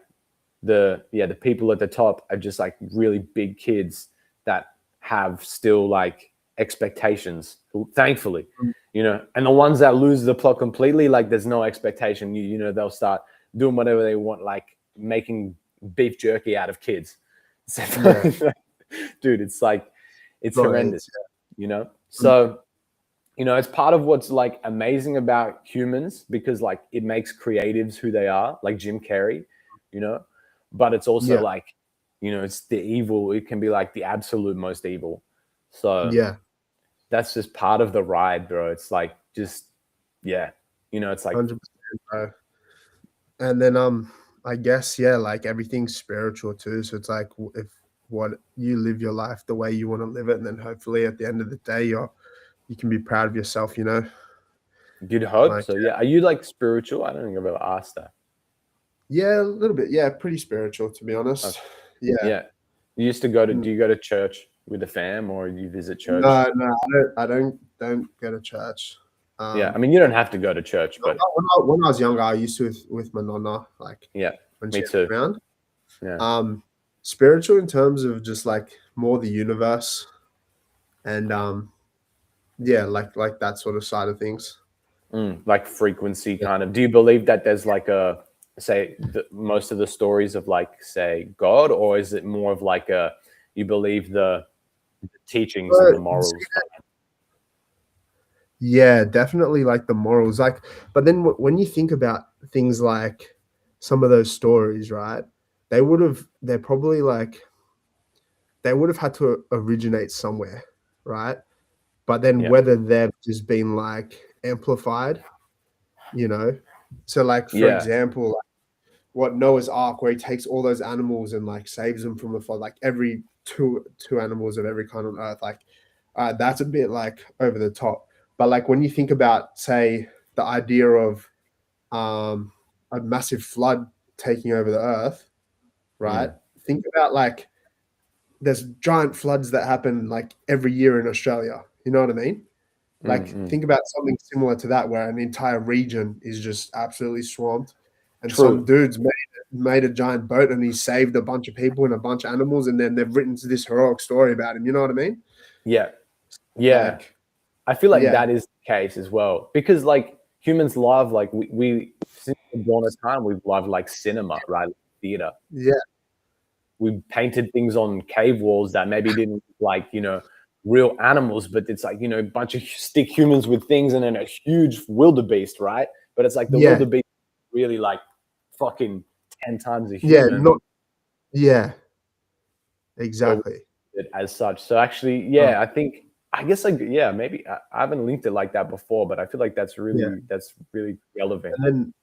the people at the top are just like really big kids that have still like expectations, thankfully, you know, and the ones that lose the plot completely, like there's no expectation, you know, they'll start doing whatever they want, like making beef jerky out of kids. So, dude, it's like, it's horrendous, you know? So, you know, it's part of what's like amazing about humans, because like it makes creatives who they are, like Jim Carrey, you know, but it's also like, you know, it's the evil. It can be like the absolute most evil. So that's just part of the ride, bro. It's like, just, you know, it's like 100%, bro. And then I guess like everything's spiritual too. So it's like, if what you live your life the way you want to live it, and then hopefully at the end of the day you can be proud of yourself, you know. You'd hope like, so. Yeah. Are you like spiritual? I don't think I've ever asked that. Yeah, a little bit. Yeah, pretty spiritual, to be honest. Okay. Yeah. Yeah. You used to go to, do you go to church with the fam, or you visit church? No, I don't go to church. Yeah, I mean, you don't have to go to church, but when I was younger, I used to with my nonna, like when me she too. was around. Yeah. Spiritual in terms of just like more the universe, and like that sort of side of things. Like frequency kind of. Do you believe that there's like a, say, most of the stories of like, say, God, or is it more of like a, you believe the teachings and the morals? Yeah, definitely like the morals. Like, but then when you think about things like some of those stories, right? They're probably like, they would have had to originate somewhere, right? But then whether they've just been like amplified, you know? So like, for example, like what Noah's Ark, where he takes all those animals and like saves them from the flood, like every two animals of every kind on earth, like that's a bit like over the top. But like when you think about, say, the idea of a massive flood taking over the earth, right? Think about like there's giant floods that happen like every year in Australia. You know what I mean? Like think about something similar to that, where an entire region is just absolutely swamped, and some dude's made a giant boat and he saved a bunch of people and a bunch of animals, and then they've written this heroic story about him. You know what I mean? Yeah. Like, I feel like that is the case as well, because like humans love, like we since the dawn of time, we've loved like cinema, right? Theater. Yeah. We painted things on cave walls that maybe didn't look like, you know, real animals, but it's like, you know, a bunch of stick humans with things and then a huge wildebeest, right? But it's like the wildebeest really like fucking 10 times a human. Exactly. As such. So actually, I think, I guess like, maybe I haven't linked it like that before, but I feel like that's really relevant. And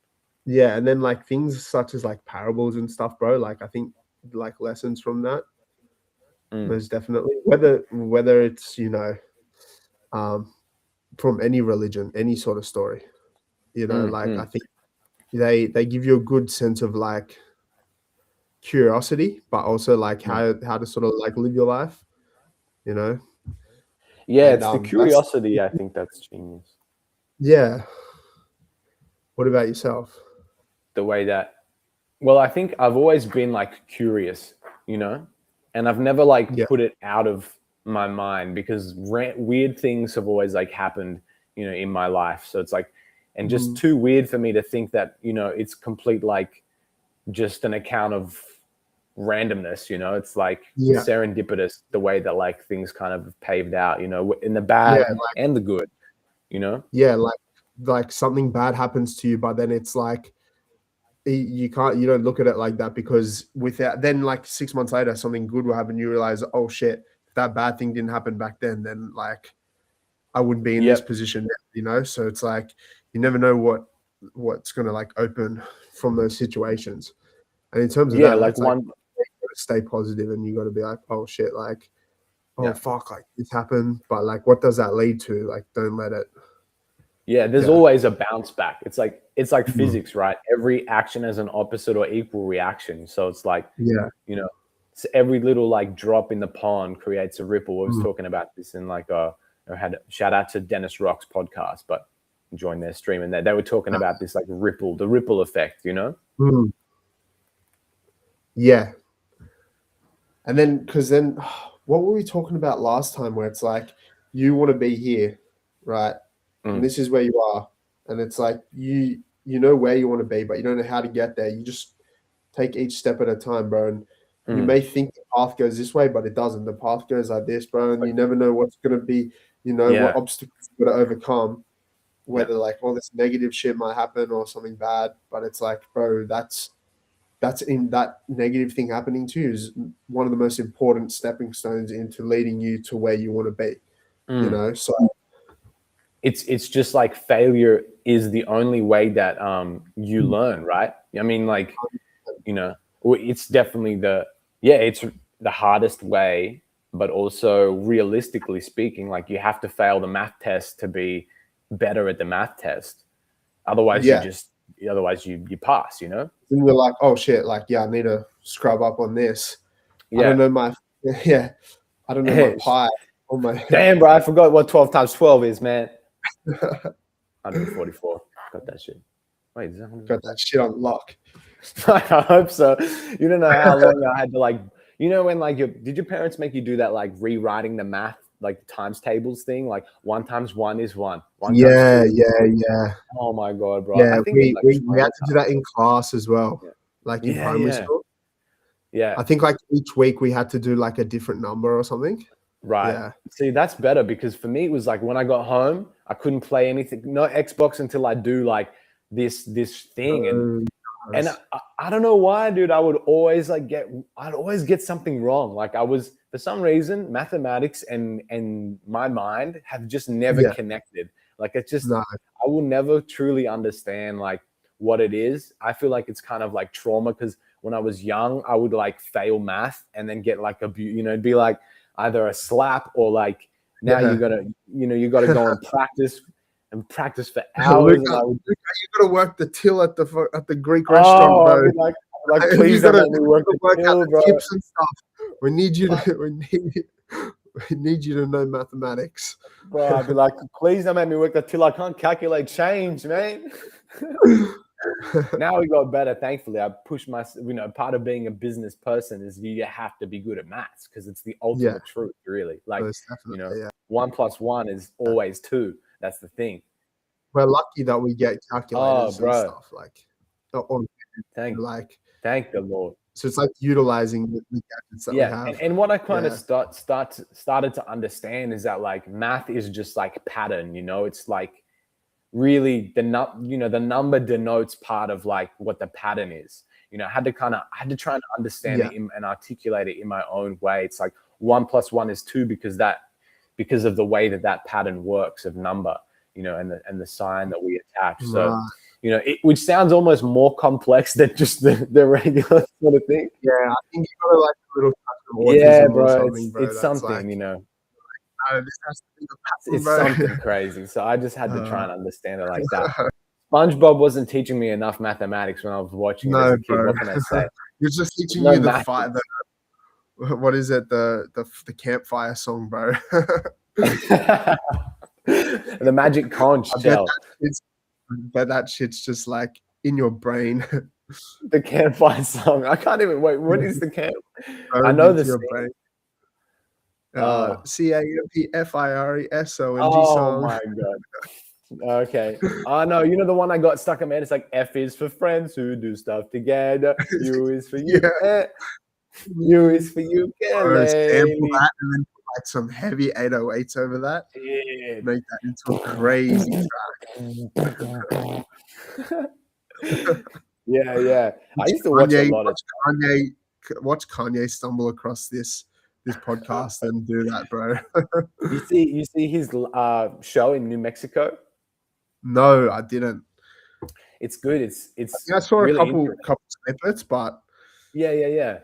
then like things such as like parables and stuff, bro. Like I think like lessons from that. Most definitely. Whether it's, you know, from any religion, any sort of story, you know, like I think they give you a good sense of like curiosity, but also like how to sort of like live your life, you know. Yeah, it's the curiosity. I think that's genius. Yeah. What about yourself? The way that, well, I think I've always been like curious, you know, and I've never like put it out of my mind, because weird things have always like happened, you know, in my life. So it's like, and just too weird for me to think that, you know, it's complete like just an account of randomness, you know. It's like serendipitous, the way that like things kind of paved out, you know, in the bad and the good, you know. Like something bad happens to you, but then it's like you don't look at it like that, because without, then like 6 months later something good will happen, you realize, oh shit, if that bad thing didn't happen back then like I wouldn't be in this position now, you know. So it's like you never know what's gonna like open from those situations. And in terms of that, like one, you gotta stay positive, and you got to be like, oh shit, like, oh fuck, like this happened, but like what does that lead to? Like, don't let it. There's always a bounce back. It's like physics, right? Every action has an opposite or equal reaction. So it's like, you know, so every little like drop in the pond creates a ripple. I was talking about this in like I had a shout out to Dennis Rock's podcast, but join their stream, and they were talking about this like the ripple effect, you know. And then, because then what were we talking about last time, where it's like you want to be here, right? And Mm. this is where you are. And it's like you know where you want to be, but you don't know how to get there. You just take each step at a time, bro. And you may think the path goes this way, but it doesn't. The path goes like this, bro. And you never know what's gonna be, what obstacles you're gonna overcome, whether like all this negative shit might happen or something bad. But it's like, bro, that's in that negative thing happening to you is one of the most important stepping stones into leading you to where you want to be. So it's just like failure is the only way that you learn, right? I mean, like, it's definitely it's the hardest way, but also realistically speaking, like you have to fail the math test to be better at the math test. Otherwise you pass, And you're like, oh shit, like, I need to scrub up on this. I don't know my pi. Oh my damn, bro, I forgot what 12 times 12 is, man. 144. Got that shit. Wait, is that got that shit on lock? I hope so. You don't know how long I had to when did your parents make you do that, like rewriting the math, like the times tables thing, like 1 times 1 is 1. Yeah. Oh my god, bro. Yeah, I think we had to do that in class as well, like in primary school. Yeah, I think like each week we had to do like a different number or something. Right. Yeah. See, that's better because for me it was like when I got home, I couldn't play anything, no Xbox until I do like this thing, and I don't know why, dude. I would always I'd always get something wrong. Like I was, for some reason, mathematics and my mind have just never connected. Like it's just I will never truly understand like what it is. I feel like it's kind of like trauma because when I was young, I would like fail math and then get like it'd be like either a slap or like now you gotta go and practice for hours. You gotta work the till at the Greek restaurant, bro. Like please don't let me work the till, bro. Tips and stuff. We need you to know mathematics, bro. I'd be like, please don't make me work the till. I can't calculate change, man. Now we got better, thankfully. I pushed my, part of being a business person is you have to be good at maths because it's the ultimate truth, really. Like, 1 + 1 is always 2. That's the thing. We're lucky that we get calculators and stuff like. Thank the Lord. So it's like utilizing the gadgets that we have. And what I kind of started to understand is that like math is just like pattern. It's like really the number denotes part of like what the pattern is. I had to try and understand it and articulate it in my own way. It's like 1 + 1 is 2 because of the way that pattern works of number, and the sign that we attach. So, which sounds almost more complex than just the regular sort of thing. Yeah, I think you got to like a little touch of autism bro. Or something, bro. It's something, this has to be the pattern, it's bro. something crazy. So I just had to try and understand it like that. SpongeBob wasn't teaching me enough mathematics when I was watching it as a kid. Bro. What can I say? You're just teaching you the fight. What is it? The campfire song, bro. The magic conch shell. But that shit's just like in your brain. The campfire song. I can't even wait. What is the camp? I know this. brain. CAMPFIRESONG Oh song. my god. Okay. Oh no, the one I got stuck in my head. It's like F is for friends who do stuff together. U is for you. U is for you. Sample that and then put like some heavy 808s over that. Yeah. Make that into a crazy track. Yeah. I used to watch a lot of watch Kanye stumble across this podcast and do that, bro. You see his show in New Mexico? No, I didn't. It's good. I saw really a couple snippets, but yeah.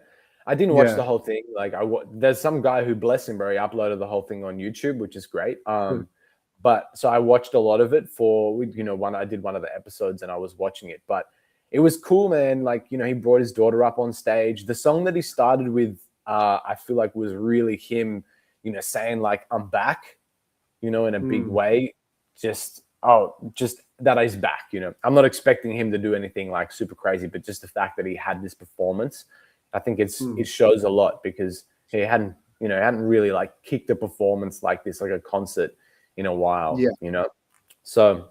I didn't watch the whole thing. Like there's some guy who, bless him, bro, he uploaded the whole thing on YouTube, which is great. But so I watched a lot of it I did one of the episodes and I was watching it, but it was cool, man. Like, he brought his daughter up on stage. The song that he started with, I feel like was really him, saying like, I'm back, in a big way. Just that he's back, I'm not expecting him to do anything like super crazy, but just the fact that he had this performance, I think it shows a lot because he hadn't you know, hadn't really like kicked a performance like this, like a concert in a while, Yeah. you know? So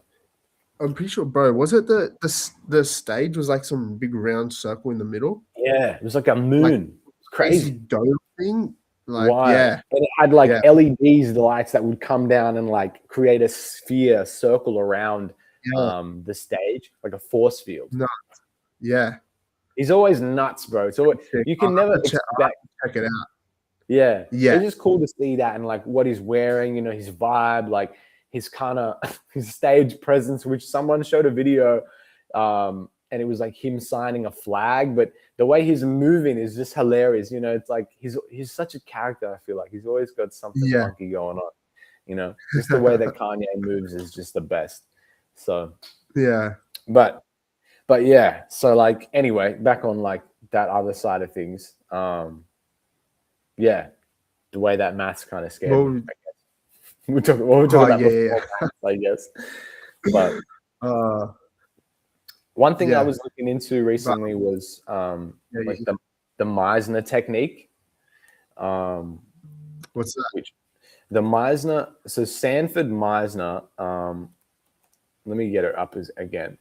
I'm pretty sure, bro. Was it the stage was like some big round circle in the middle, yeah, it was like a moon. It's crazy crazy. dome thing? Like, Wild. yeah, And it had like yeah, LEDs, the lights that would come down and like create a sphere circle around yeah, the stage, like a force field. no, yeah. He's always nuts, bro. So Sick. you can never I'll expect. check it out. Yeah. Yeah, It's just cool to see that and like what he's wearing, you know, his vibe, like his kind of his stage presence, which someone showed a video and it was like him signing a flag, but the way he's moving is just hilarious. You know, it's like he's such a character, I feel like. He's always got something yeah, funky going on. You know, just the way that Kanye moves is just the best. So yeah. but yeah, so like anyway, back on like that other side of things. Yeah, the way that maths kind of scared Well, me, I guess. We'll talk about yeah, before maths, I guess. But one thing I yeah, was looking into recently was like the Meisner technique. what's that? Which the Meisner, so Sanford Meisner, let me get it up again.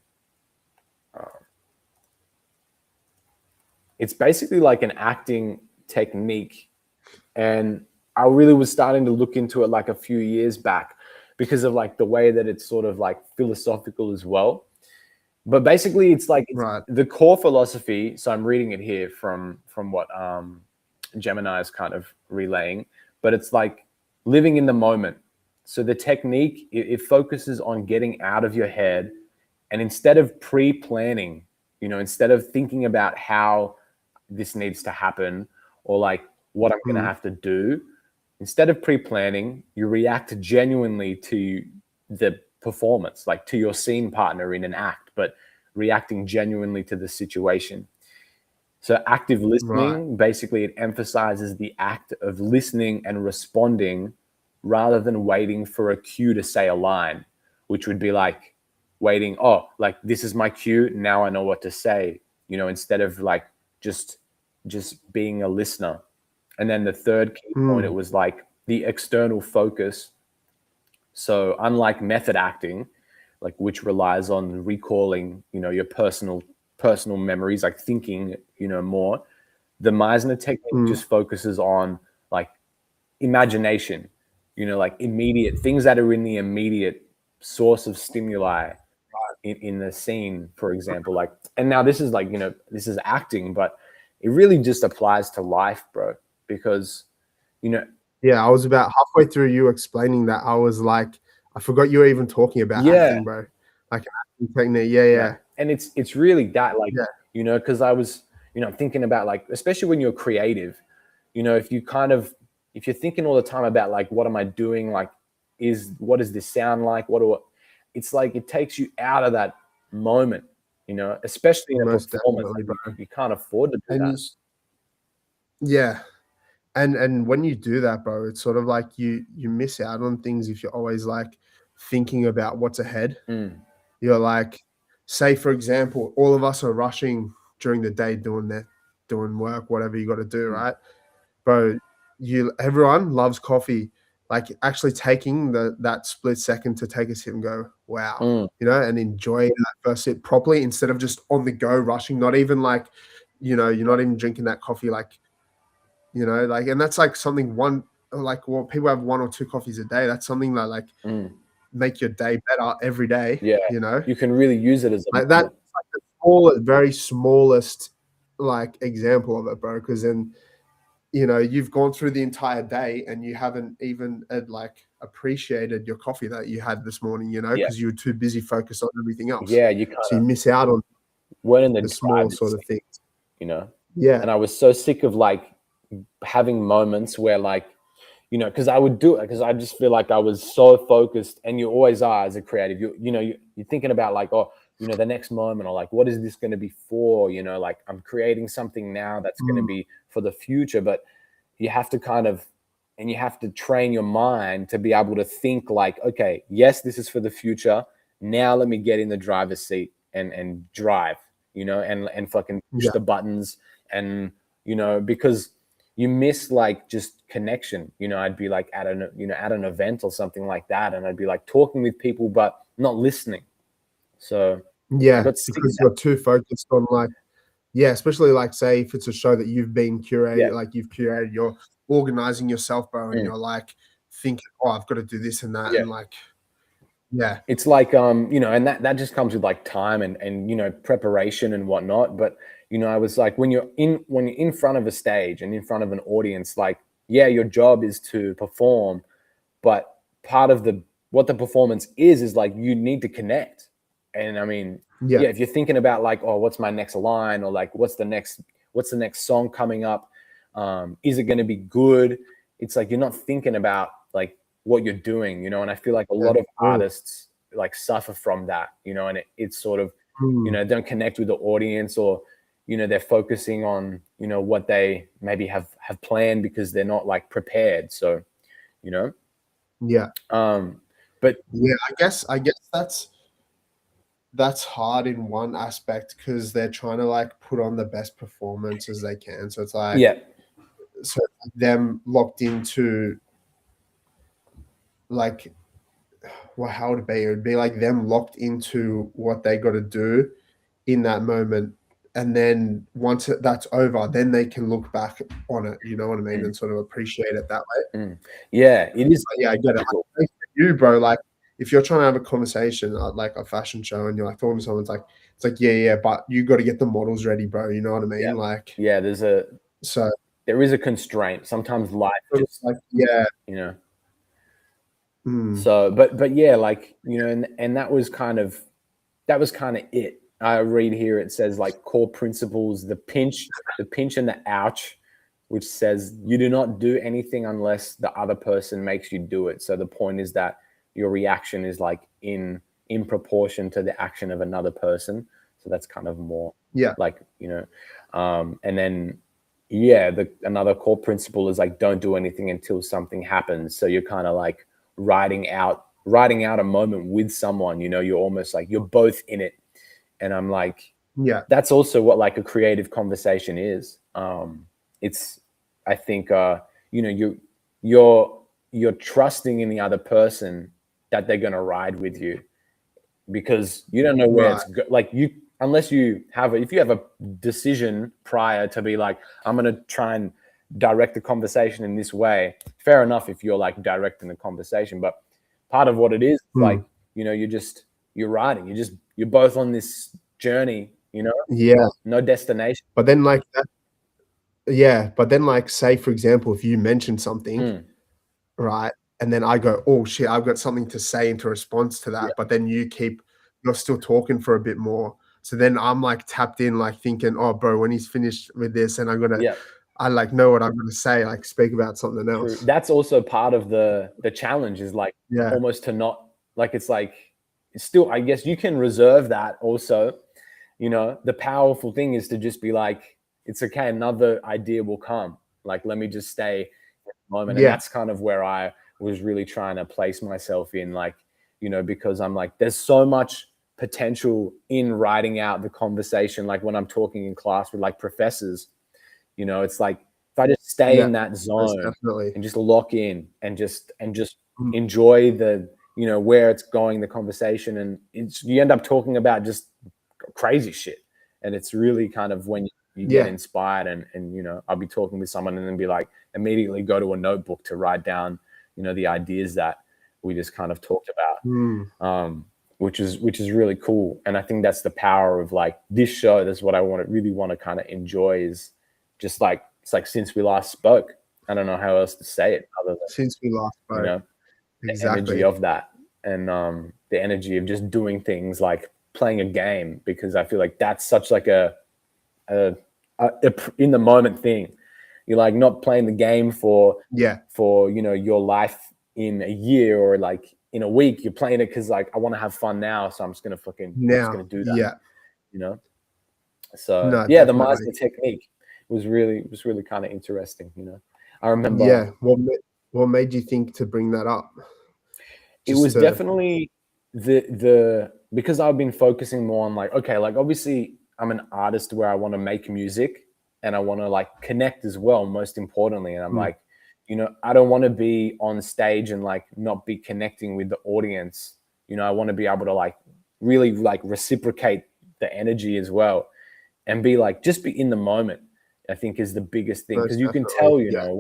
It's basically like an acting technique. And I really was starting to look into it like a few years back because of like the way that it's sort of like philosophical as well. But basically it's like Right. the core philosophy. So I'm reading it here from what Gemini is kind of relaying, but it's like living in the moment. So the technique, it focuses on getting out of your head, and instead of pre-planning, you know, instead of thinking about how this needs to happen or like what I'm going to have to do, instead of pre-planning, you react genuinely to the performance, like to your scene partner in an act, but reacting genuinely to the situation. So active listening, basically it emphasizes the act of listening and responding rather than waiting for a cue to say a line, which would be like waiting, oh, like this is my cue, now I know what to say, you know, instead of like just being a listener. And then the third key point, it was like the external focus. So unlike method acting, like which relies on recalling, you know, your personal memories, like thinking, you know, more, the Meisner technique just focuses on like imagination, you know, like immediate things that are in the immediate source of stimuli in the scene, for example. Like, and now this is like, you know, this is acting, but it really just applies to life, bro, because, you know, Yeah, I was about halfway through you explaining that. I was like, I forgot you were even talking about acting, bro. Like acting technique. Yeah. And it's really that, like, Yeah. you know, because I was, you know, thinking about like, especially when you're creative, you know, if you're thinking all the time about like, what am I doing? Like, what does this sound like? It's like, it takes you out of that moment, you know, especially in a Most performance. definitely, Like, bro. you can't afford to do And that. yeah. And when you do that, bro, it's sort of like you miss out on things if you're always like thinking about what's ahead. You're like, say for example, all of us are rushing during the day doing work, whatever you got to do, right? Bro, everyone loves coffee. Like actually taking that split second to take a sip and go, wow, you know, and enjoy that first sip properly instead of just on the go rushing, not even like, you know, you're not even drinking that coffee like, you know, like, and that's like something well, people have 1 or 2 coffees a day. That's something that like make your day better every day. Yeah. You know, You can really use it as a like that's like the very smallest like example of it, bro. Because then, you know, you've gone through the entire day and you haven't even like appreciated your coffee that you had this morning, you know, because you were too busy focused on everything else. Yeah, you So you miss out on weren't the small sort of things. you know. Yeah. And I was so sick of like having moments where like, you know, because I would do it because I just feel like I was so focused, and you always are as a creative. You know, you're thinking about like, oh, you know, the next moment, or like, what is this going to be for? You know, like I'm creating something now that's going to be for the future, but you have to you have to train your mind to be able to think like, okay, yes, this is for the future. Now let me get in the driver's seat and drive, you know, and fucking push the buttons, and you know, because you miss like just connection. You know, I'd be like at an event or something like that, and I'd be like talking with people but not listening. So I Yeah, got sick of because that. you're too focused on like, yeah, especially like say if it's a show that you've been Yeah. curated, like you've curated, you're organizing yourself, bro, and Mm. you're like thinking, oh, I've got to do this and that, Yeah. and like, yeah, It's like you know, and that just comes with like time and you know, preparation and whatnot. But you know, I was like, when you're in front of a stage and in front of an audience, like, yeah, your job is to perform, but part of what the performance is like you need to connect. And I mean, yeah, yeah, if you're thinking about like, oh, what's my next line, or like what's the next song coming up, is it going to be good? It's like you're not thinking about like what you're doing, you know. And I feel like a lot of true. artists like suffer from that, you know. And it's sort of, you Mm, know, don't connect with the audience, or you know, they're focusing on, you know, what they maybe have planned because they're not like prepared. So, you know, yeah, but yeah. I guess that's hard in one aspect because they're trying to like put on the best performance as they can. So it's like, yeah, so them locked into like, well, how would it be? It would be like them locked into what they got to do in that moment. And then once that's over, then they can look back on it, you know what I mean? mm, And sort of appreciate it that way. yeah, it is But yeah, I get it. difficult. Like, for you, bro, like if you're trying to have a conversation at like a fashion show and you're like talking to someone, it's like, yeah, yeah, but you got to get the models ready, bro. You know what I Yeah, mean? Like, yeah. so There is a constraint. Sometimes life just, like, yeah, you know. mm, So, but yeah, like, you know, and that was kind of it. I read here, it says like core principles: the pinch and the ouch, which says you do not do anything unless the other person makes you do it. So the point is that your reaction is like in proportion to the action of another person. So that's kind of more yeah, like, you know, and then yeah, another core principle is like don't do anything until something happens. So you're kind of like riding out a moment with someone, you know. You're almost like you're both in it. And I'm like, yeah, that's also what like a creative conversation is. It's, I think, you know, you're trusting in the other person that they're going to ride with you, because you don't know where right, it's like you, unless you have if you have a decision prior to be like, I'm going to try and direct the conversation in this way. Fair enough if you're like directing the conversation, but part of what it is like, mm, you know, you're riding, you're both on this journey, you know, yeah. no destination. But then like that, yeah, but then like say for example, if you mention something, Mm, right? And then I go, "Oh shit, I've got something to say into response to yeah, that." But then you're still talking for a bit more. So then I'm like tapped in, like thinking, "Oh, bro, when he's finished with this, and yeah. I like know what I'm gonna say, like speak about something True. else." That's also part of the challenge, is like Yeah, almost to not like, it's like, it's still, I guess you can reserve that also. You know, the powerful thing is to just be like, it's okay, another idea will come. Like, let me just stay at the moment. And yeah, that's kind of where I was really trying to place myself in, like, you know, because I'm like, there's so much potential in writing out the conversation. Like when I'm talking in class with like professors, you know, it's like if I just stay yeah, in that most zone definitely. and just lock in and just Mm, enjoy the, you know, where it's going, the conversation, and you end up talking about just crazy shit. And it's really kind of when you get yeah, inspired, and you know, I'll be talking with someone and then be like, immediately go to a notebook to write down, you know, the ideas that we just kind of talked mm, about, which is really cool. And I think that's the power of like this show. That's what I really want to kind of enjoy, is just like, it's like since we last spoke, I don't know how else to say it other than, since we last you spoke, know, the energy exactly. of that, and the energy of just doing things like playing a game, because I feel like that's such like a in the moment thing. You're like not playing the game Yeah, you know, your life in a year or like in a week. You're playing it because like, I want to have fun now, so I'm just gonna now, do that, yeah, you know. So no, yeah, the definitely. Meisner technique was really kind of interesting, you know. I remember Yeah, what made you think to bring that up? it Just was to definitely the because I've been focusing more on like, okay, like obviously I'm an artist where I want to make music, and I want to like connect as well, most importantly. And I'm like, you know, I don't want to be on stage and like not be connecting with the audience. You know, I want to be able to like really like reciprocate the energy as well, and be like, just be in the moment, I think is the biggest thing. Because you can tell, you know,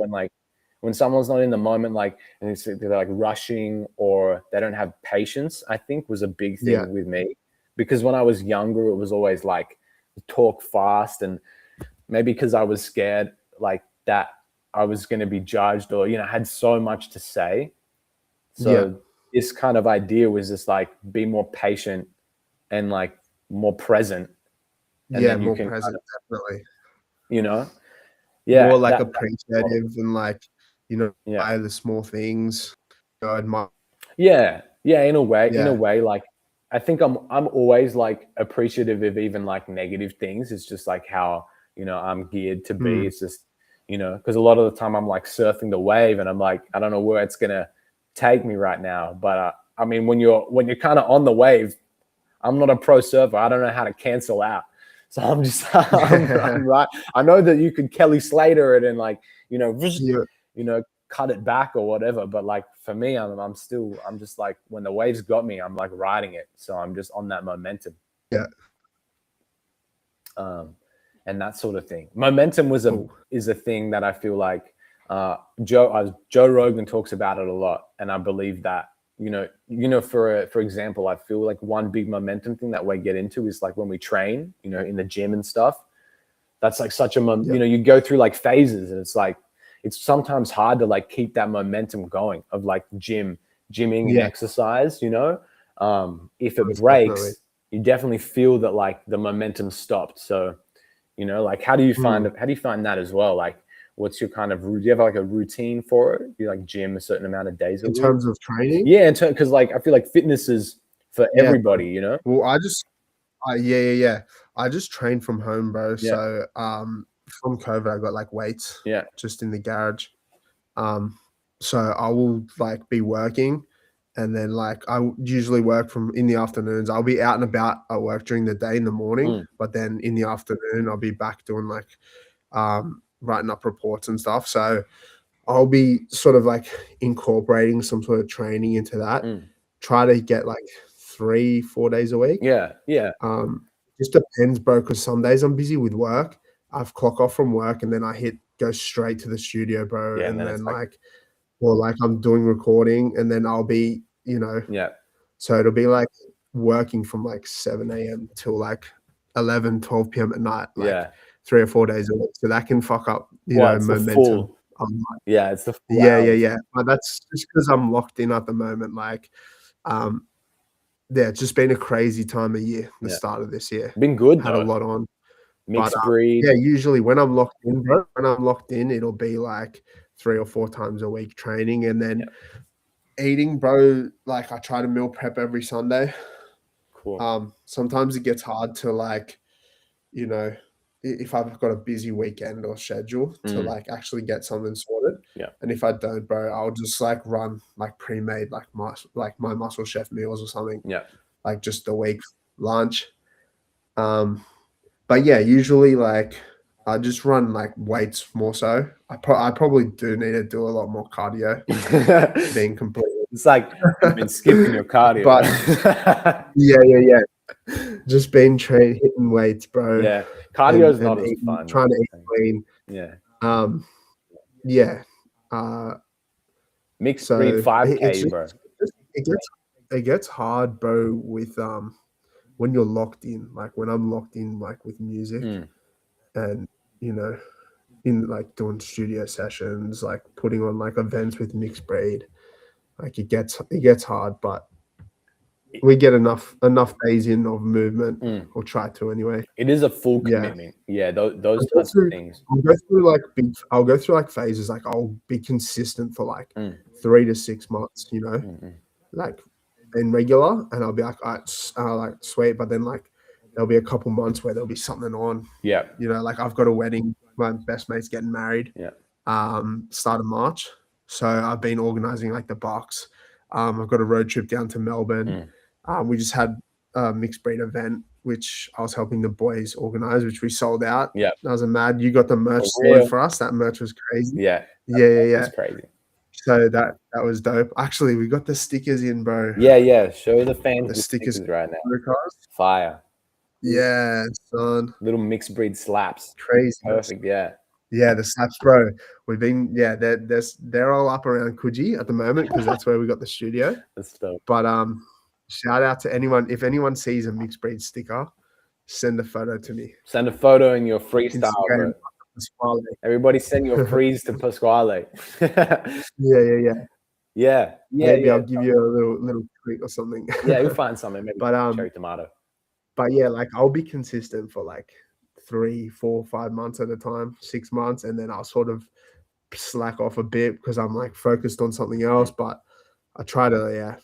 when someone's not in the moment, like, and they're like rushing or they don't have patience, I think was a big thing with me. Because when I was younger, it was always like talk fast, and maybe because I was scared like that I was going to be judged, or, you know, had so much to say. So this kind of idea was just like, be more patient and like more present. And then more you can present, kind of, definitely. you know, More like appreciative and like, you know, yeah, the small things. You know, admire. yeah, in a way, like I think I'm always like appreciative of even like negative things. It's just like how, you know, I'm geared to be. It's just, you know, because a lot of the time I'm like surfing the wave and I'm like, I don't know where it's gonna take me right now. But I mean, when you're kind of on the wave, I'm not a pro surfer. I don't know how to cancel out. So I'm just, I'm right. I know that you could Kelly Slater it and like, you know, you know, cut it back or whatever. But like for me, I'm just like, when the waves got me, I'm like riding it. So I'm just on that momentum. Yeah. And that sort of thing. Momentum is a thing that I feel like Joe Rogan talks about it a lot, and I believe that. You know, for example, I feel like one big momentum thing that we get into is like when we train, you know, in the gym and stuff. That's like such a you know, you go through like phases, and it's like it's sometimes hard to like keep that momentum going of like gymming and exercise. You know, if it breaks, you definitely feel that like the momentum stopped. So, you know, like how do you find that as well? Like, what's your kind of, do you have like a routine for it? Do you like gym a certain amount of days a week? In terms of training? Yeah, because like I feel like fitness is for everybody, you know? Well, I just train from home, bro. Yeah. So from COVID I got like weights just in the garage. So I will like be working, and then like I usually work from in the afternoons. I'll be out and about at work during the day in the morning, but then in the afternoon I'll be back doing like writing up reports and stuff. So I'll be sort of like incorporating some sort of training into that. Try to get like 3-4 days a week. Yeah. Just depends, bro, because some days I'm busy with work. I've clock off from work and then I go straight to the studio, bro. Yeah, and then like, or like I'm doing recording, and then I'll be, you know, so it'll be like working from like 7 a.m. till like 12 p.m. at night, like 3 or 4 days a week. So that can fuck up, you know, momentum. It's the full yeah. But that's just because I'm locked in at the moment. Like, it's just been a crazy time of year, the start of this year. Been good, had though. a lot on. MixBreed. But, usually when I'm locked in, bro, it'll be like 3 or 4 times a week training, and then eating, bro. Like I try to meal prep every Sunday. Cool. Sometimes it gets hard to like, you know, if I've got a busy weekend or schedule to like actually get something sorted. Yeah. And if I don't, bro, I'll just like run like pre-made like my Muscle Chef meals or something. Yeah. Like just a week lunch. But yeah, usually like I just run like weights more so. I probably do need to do a lot more cardio. Being completely, it's like you've been skipping your cardio. But yeah. Just been hitting weights, bro. Yeah, cardio is not as fun. Trying to eat clean. Yeah. So MixBreed 5K, bro. It gets hard, bro, with when you're locked in. Like when I'm locked in, like with music, and you know, in like doing studio sessions, like putting on like events with MixBreed. Like it gets hard, but we get enough days in of movement, or try to anyway. It is a full commitment. Yeah, those types of things. I'll go through like phases. Like I'll be consistent for like 3 to 6 months. You know, like in regular, and I'll be like, like sweet. But then like there'll be a couple months where there'll be something on. Yeah, you know, like I've got a wedding. My best mate's getting married. Yeah. Start of March. So I've been organizing like the box. I've got a road trip down to Melbourne. We just had a MixBreed event which I was helping the boys organize, which we sold out. Yeah. That was a mad. You got the merch For real? sorted for us. That merch was crazy. Yeah. Yeah. It's crazy. So that was dope. Actually, we got the stickers in, bro. Yeah. Show the fans The the stickers right now. cars. Fire. Yeah, son. Little MixBreed slaps. Crazy. Perfect. Yeah. Yeah, the slaps, bro. We've been, they're all up around Coogee at the moment because that's where we got the studio. That's dope. But shout out to anyone. If anyone sees a MixBreed sticker, send a photo to me. Send a photo in your freestyle, Instagram, bro. Pasquale. Everybody send your freeze to Pasquale. Yeah. Maybe yeah. I'll give you a little treat or something. Yeah, you'll find something. Maybe But cherry tomato. But yeah, like I'll be consistent for like 3, 4, 5 months at a time, 6 months, and then I'll sort of slack off a bit because I'm like focused on something else. But I try to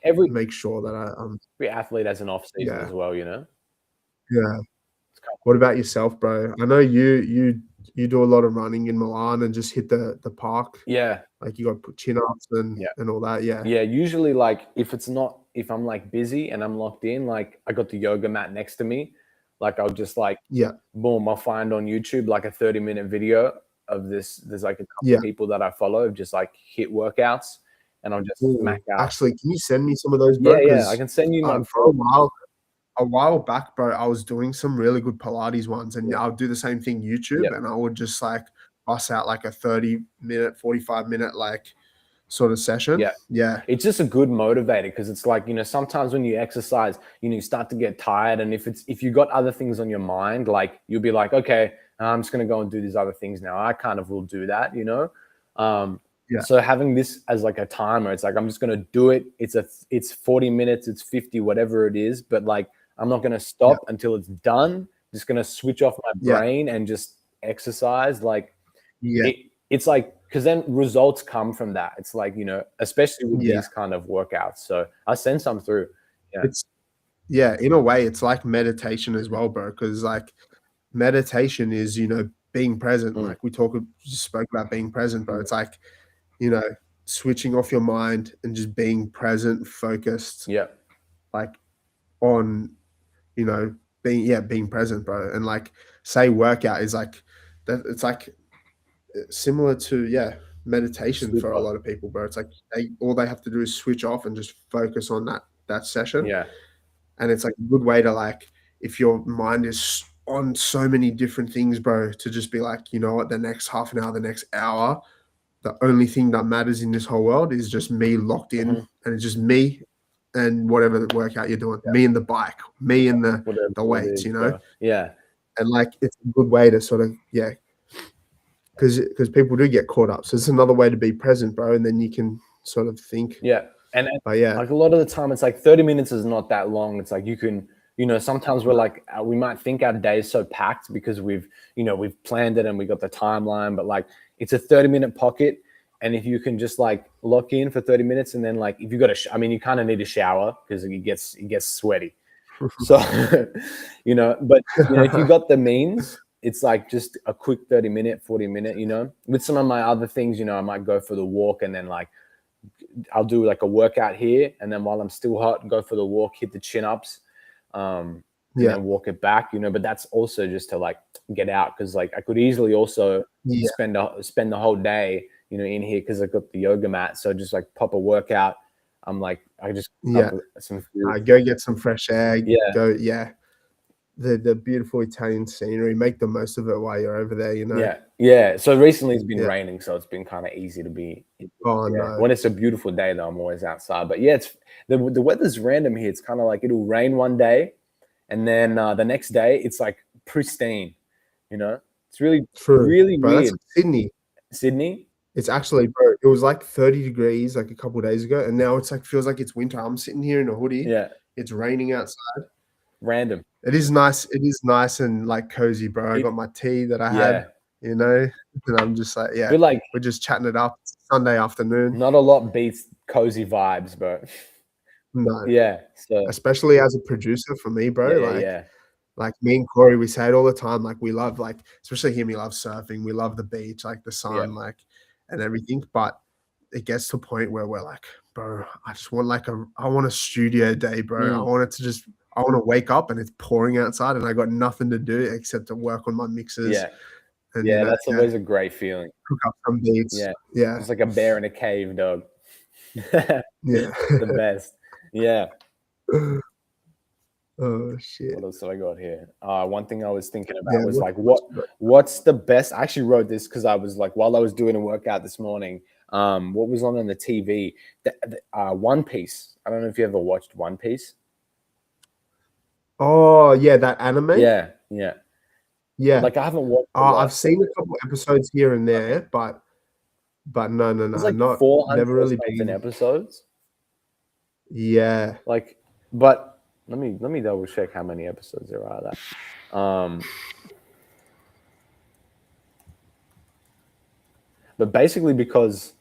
make sure that every athlete has an off season as well, you know. Yeah. What about yourself, bro? I know you do a lot of running in Milan and just hit the park. Yeah. Like you got to put chin ups and all that. Yeah. Yeah. Usually, like if I'm like busy and I'm locked in, like I got the yoga mat next to me, like I'll just like boom, I'll find on YouTube like a 30-minute video of this. There's like a couple of people that I follow just like hit workouts, and I'll just smack out. Actually, can you send me some of those, bro? Yeah, I can send you for a while back, bro. I was doing some really good Pilates ones, and I'll do the same thing YouTube, and I would just like bust out like a 30-minute, 45-minute like sort of session. Yeah. It's just a good motivator because it's like, you know, sometimes when you exercise, you know, you start to get tired, and if you got other things on your mind, like you'll be like, okay, I'm just gonna go and do these other things now. I kind of will do that, you know. So having this as like a timer, it's like I'm just gonna do it. It's 40 minutes, it's 50, whatever it is, but like I'm not gonna stop until it's done. I'm just gonna switch off my brain and just exercise. Like it's like, because then results come from that. It's like, you know, especially with these kind of workouts. So I send some through. It's in a way, it's like meditation as well, bro. Because like meditation is, you know, being present. Like we just spoke about being present, bro. It's like, you know, switching off your mind and just being present, focused. Like on, you know, being present, bro. And like say workout is like that. It's like similar to meditation for a lot of people, bro. It's like all they have to do is switch off and just focus on that session. And it's like a good way to, like, if your mind is on so many different things, bro, to just be like, you know what, the next half an hour, the next hour, the only thing that matters in this whole world is just me locked in, and it's just me and whatever the workout you're doing, me and the bike, me and the weights, you know. And like it's a good way to sort of because people do get caught up. So it's another way to be present, bro. And then you can sort of think. And like a lot of the time, it's like 30 minutes is not that long. It's like you can, you know, sometimes we're like, we might think our day is so packed because we've planned it and we got the timeline, but like it's a 30-minute pocket. And if you can just like lock in for 30 minutes and then like, if you got you kind of need a shower because it gets sweaty. So, you know, but you know, if you got the means, it's like just a quick 30-minute, 40-minute, you know. With some of my other things, you know, I might go for the walk and then like I'll do like a workout here, and then while I'm still hot, go for the walk, hit the chin ups, and then walk it back, you know. But that's also just to like get out, because like I could easily also spend the whole day, you know, in here because I got the yoga mat. So just like pop a workout. I'm like, I just some food. Go get some fresh air. The beautiful Italian scenery. Make the most of it while you're over there, you know. So recently it's been raining, so it's been kind of easy to be. No. When it's a beautiful day, though, I'm always outside. But yeah, it's the weather's random here. It's kind of like it'll rain one day, and then the next day it's like pristine. You know, it's really really bro, weird. That's like Sydney. It's actually, bro, it was like 30 degrees like a couple of days ago, and now it's like feels like it's winter. I'm sitting here in a hoodie. It's raining outside. Random. It is nice. It is nice and like cozy, bro. I got my tea that I had, you know, and I'm just like, we're just chatting it up. It's Sunday afternoon. Not a lot beats cozy vibes, bro. No. So especially as a producer for me, bro. Like me and Corey, we say it all the time. Like we love, like, especially him, we love surfing. We love the beach, like the sun, like, and everything. But it gets to a point where we're like, bro, I want a studio day, bro. I want it to just I want to wake up and it's pouring outside and I got nothing to do except to work on my mixes. Yeah. And, Yeah, that's always a great feeling. cook up some beats. Yeah. Yeah. It's like a bear in a cave, dog. Yeah. The best. Yeah. Oh shit. What else have I got here? One thing I was thinking about Yeah, was like, what's the best? I actually wrote this because I was like, while I was doing a workout this morning, what was on the TV? One Piece. I don't know if you ever watched One Piece. Oh yeah, that anime. Yeah. Yeah. Like I haven't watched. I've seen a couple episodes here and there, but no, It's like not 400 never really or something been. episodes. Yeah. Like, but let me double check how many episodes there are. That. But basically, because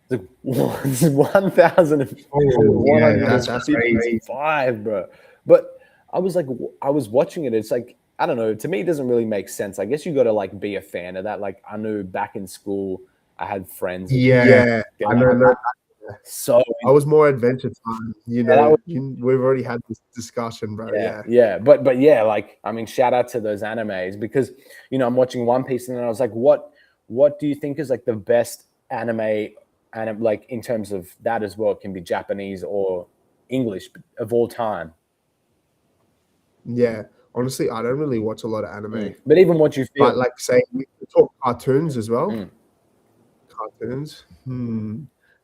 the 1,155, bro. But I was like, I was watching it. It's like, I don't know. To me, it doesn't really make sense. I guess you got to like be a fan of that. Like, I knew back in school, I had friends. Yeah. I know. So I was more Adventure Time. You know, we've already had this discussion, bro. Yeah. But yeah, like, I mean, shout out to those animes because, you know, I'm watching One Piece and then I was like, what do you think is like the best anime, like in terms of that as well? It can be Japanese or English of all time. Yeah. Honestly, I don't really watch a lot of anime. But even what you feel. But like, say, we talk cartoons as well. Cartoons.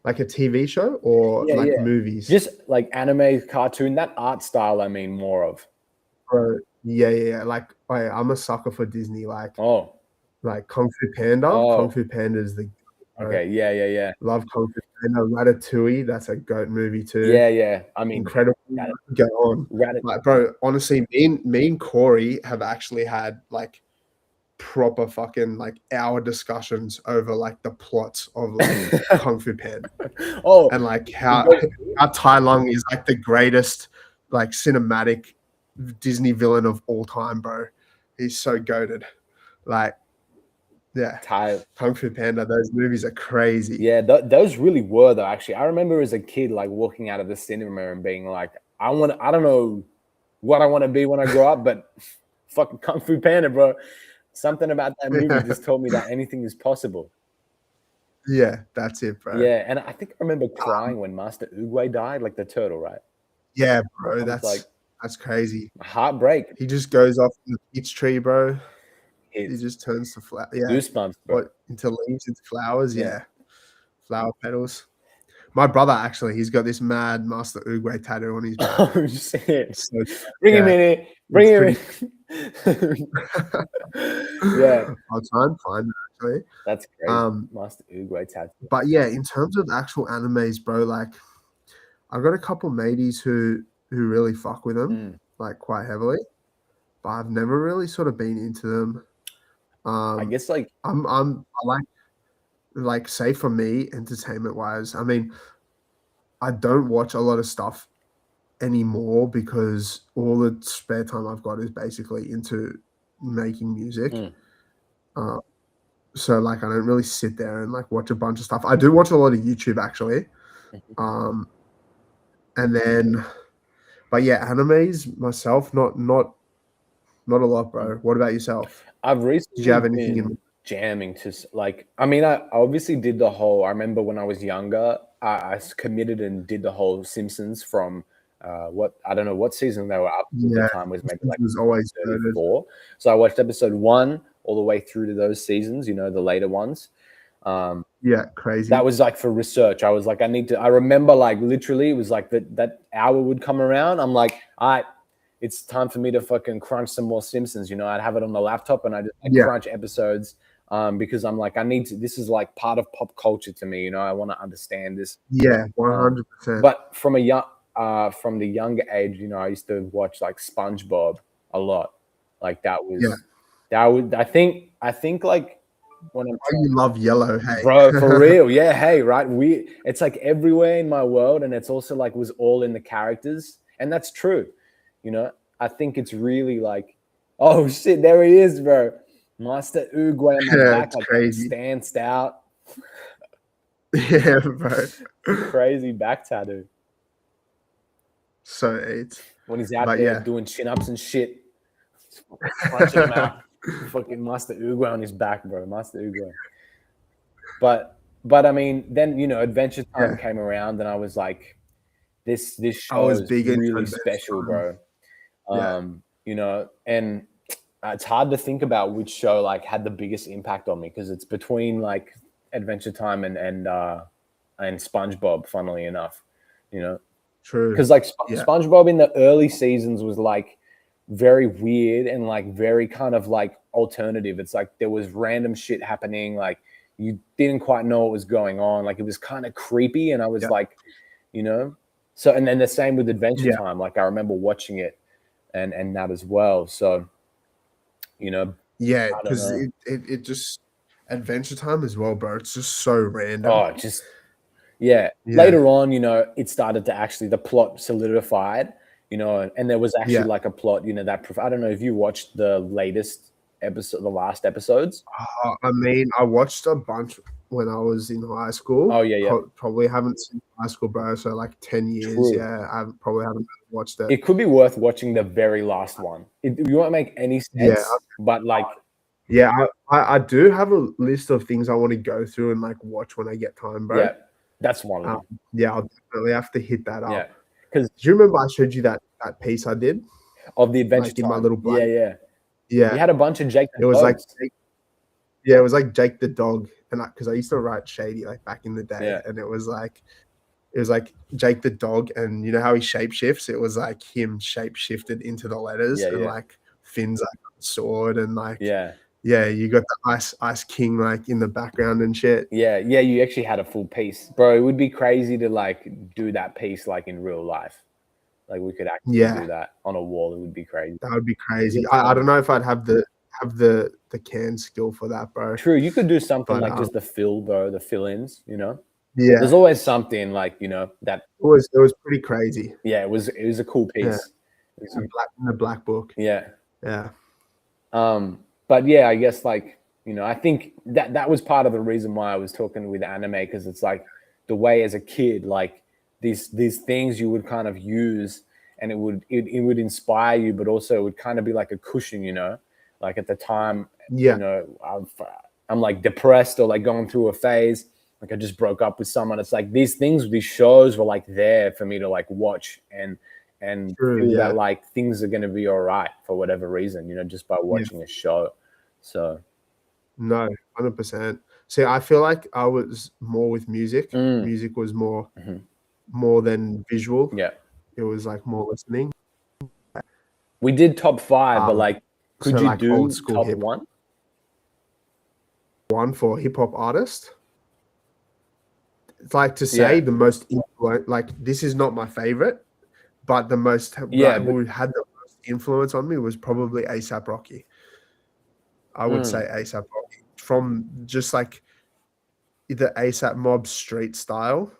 Like a TV show or movies? Just like anime, cartoon, that art style I mean more of. Bro, yeah. Like, I'm a sucker for Disney. Like Kung Fu Panda. Kung Fu Panda is the... Okay, yeah. Love Kung Fu Panda. Ratatouille, that's a GOAT movie too. Yeah. I mean, incredible. Go on. Like, bro, honestly, me and Corey have actually had like proper fucking like hour discussions over like the plots of like Kung Fu Panda. And like how Tai Lung is like the greatest like cinematic Disney villain of all time, bro. He's so goated. Like, yeah, Kung Fu Panda, those movies are crazy. Yeah, those really were though. Actually, I remember as a kid like walking out of the cinema and being like, I don't know what I want to be when I grow up, but fucking Kung Fu Panda, bro. Something about that movie just told me that anything is possible. Yeah, that's it, bro. Yeah, and I think I remember crying when Master Oogway died, like the turtle, right? Yeah, bro, that's crazy. Heartbreak. He just goes off the peach tree, bro. He just turns to flower. Yeah, goosebumps, bro. Into leaves, into flowers. Yeah, flower petals. My brother actually, he's got this mad Master Oogway tattoo on his back. Oh shit! So, bring him in here. Bring him in. Yeah, I'll try and find it actually. That's crazy. Master Oogway tattoo. But yeah, in terms of actual animes, bro, like I've got a couple mateys who really fuck with them, like quite heavily. But I've never really sort of been into them. I guess like I like say for me, entertainment wise, I mean, I don't watch a lot of stuff anymore because all the spare time I've got is basically into making music. So like I don't really sit there and like watch a bunch of stuff. I do watch a lot of YouTube actually. And then but yeah, animes myself, not a lot, bro. What about yourself? I've recently did you have anything in jamming to like? I mean, I obviously did the whole. I remember when I was younger, I committed and did the whole Simpsons from what I don't know what season they were up to. The time was maybe like was always 34. So I watched episode 1 all the way through to those seasons. You know, the later ones. Yeah, crazy. That was like for research. I was like, I remember like literally it was like that hour would come around. I'm like, all right, it's time for me to fucking crunch some more Simpsons. You know, I'd have it on the laptop and I just crunch episodes because I'm like, this is like part of pop culture to me. You know, I want to understand this. Yeah, 100%. But from the younger age, you know, I used to watch like SpongeBob a lot. Like that was, I think like, when I'm you love yellow, hey, bro, for real, yeah, hey, right? It's like everywhere in my world, and it's also like was all in the characters, and that's true. You know, I think it's really like, oh shit, there he is, bro, Master Oogway on my back, like crazy. Stanced out. Yeah, bro, crazy back tattoo. So AIDS. when he's out But there yeah. doing chin-ups and shit, punching him out. Fucking Master Uguay on his back, bro. Master Uguay. But I mean, then Adventure Time Yeah. came around, and I was like, this I show was is big into really Adventure special, Time. bro. Yeah. And it's hard to think about which show like had the biggest impact on me, because it's between like Adventure Time and SpongeBob, funnily enough, True. because like Yeah. SpongeBob in the early seasons was like very weird and like very kind of like alternative. It's like there was random shit happening, like you didn't quite know what was going on, like it was kind of creepy, and I was Yeah. like, so, and then the same with Adventure Yeah. Time. Like I remember watching it and that as well. So Yeah, I don't because know. it just Adventure Time as well, bro. It's just so random. Oh, just yeah. Yeah. Later on, it started to actually, the plot solidified, and there was actually Yeah. like a plot, that I don't know if you watched the latest episode, the last episodes. I mean, I watched a bunch when I was in high school. Oh yeah. Probably haven't seen high school, bro. So like 10 years. True. Yeah, I probably haven't watched it. It could be worth watching the very last one. You won't make any sense, Yeah. but like, Yeah, I do have a list of things I want to go through and like watch when I get time, bro. yeah, that's one of them. Yeah, I'll definitely have to hit that up. Yeah, because Do you remember I showed you that piece I did? of the Adventure Like in my Time. little black. Yeah. Yeah. You had a bunch of Jake the It was like Dogs. it was like Jake the Dog, and because I used to write Shady like back in the day, Yeah. and it was like Jake the Dog, and you know how he shapeshifts? It was like him shapeshifted into the letters, Yeah, and yeah. like Finn's like sword, and like Yeah. you got the Ice King like in the background and shit. Yeah, you actually had a full piece, bro. It would be crazy to like do that piece like in real life. Like we could actually do that on a wall. It would be crazy. That would be crazy. I don't know if I'd have the can skill for that, bro. True, you could do something But, like just the fill, bro, the fill-ins. Yeah, There's always something like that. it was pretty crazy. Yeah, it was a cool piece. Yeah. In the black book. Yeah. Yeah. But yeah, I guess like I think that was part of the reason why I was talking with anime, because it's like the way as a kid, like these things you would kind of use, and it would inspire you, but also it would kind of be like a cushion, like at the time, I'm like depressed or like going through a phase, like I just broke up with someone. It's like these shows were like there for me to like watch and feel that like things are going to be all right for whatever reason, just by watching a show. So no, 100%. See, I feel like I was more with music. Music was more than visual. Yeah, it was like more listening. We did top 5, but like, could you like do old school top hip 1? One for hip hop artist. It's like to say the most like this is not my favorite, but the most who had the most influence on me was probably ASAP Rocky. I would say ASAP Rocky, from just like the ASAP Mob street style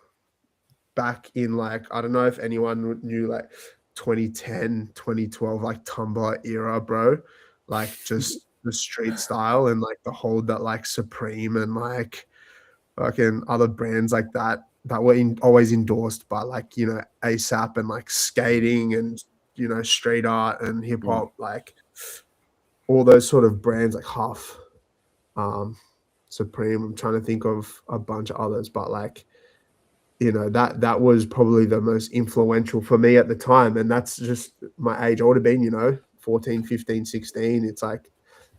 back in like, I don't know if anyone knew like 2010, 2012, like Tumblr era, bro. Like just the street style and like the whole that like Supreme and like fucking other brands like that were always endorsed by like, ASAP and like skating and, street art and hip hop, like all those sort of brands, like Huff, Supreme. I'm trying to think of a bunch of others, but like, that was probably the most influential for me at the time. And that's just my age. I would have been, 14, 15, 16. It's like,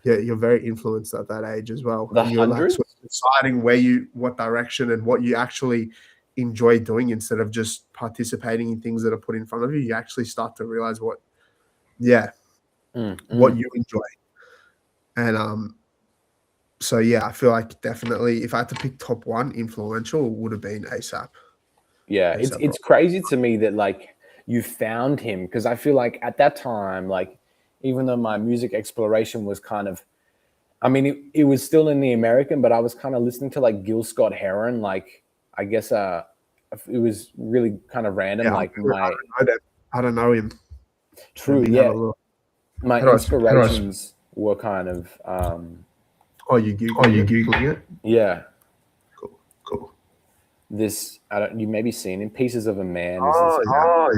you're very influenced at that age as well. The and you're like hundreds? sort of deciding what direction and what you actually enjoy doing instead of just participating in things that are put in front of you. You actually start to realize what you enjoy. And so I feel like definitely if I had to pick top 1 influential, it would have been ASAP. Yeah, it's crazy to me that like you found him, because I feel like at that time, like even though my music exploration was kind of, I mean, it was still in the American, but I was kind of listening to like Gil Scott-Heron. Like I guess it was really kind of random. Yeah, like I don't know him. True, yeah. My inspirations were kind of. You Googling it? Yeah. Cool. This you maybe seen in Pieces of a Man. Yeah.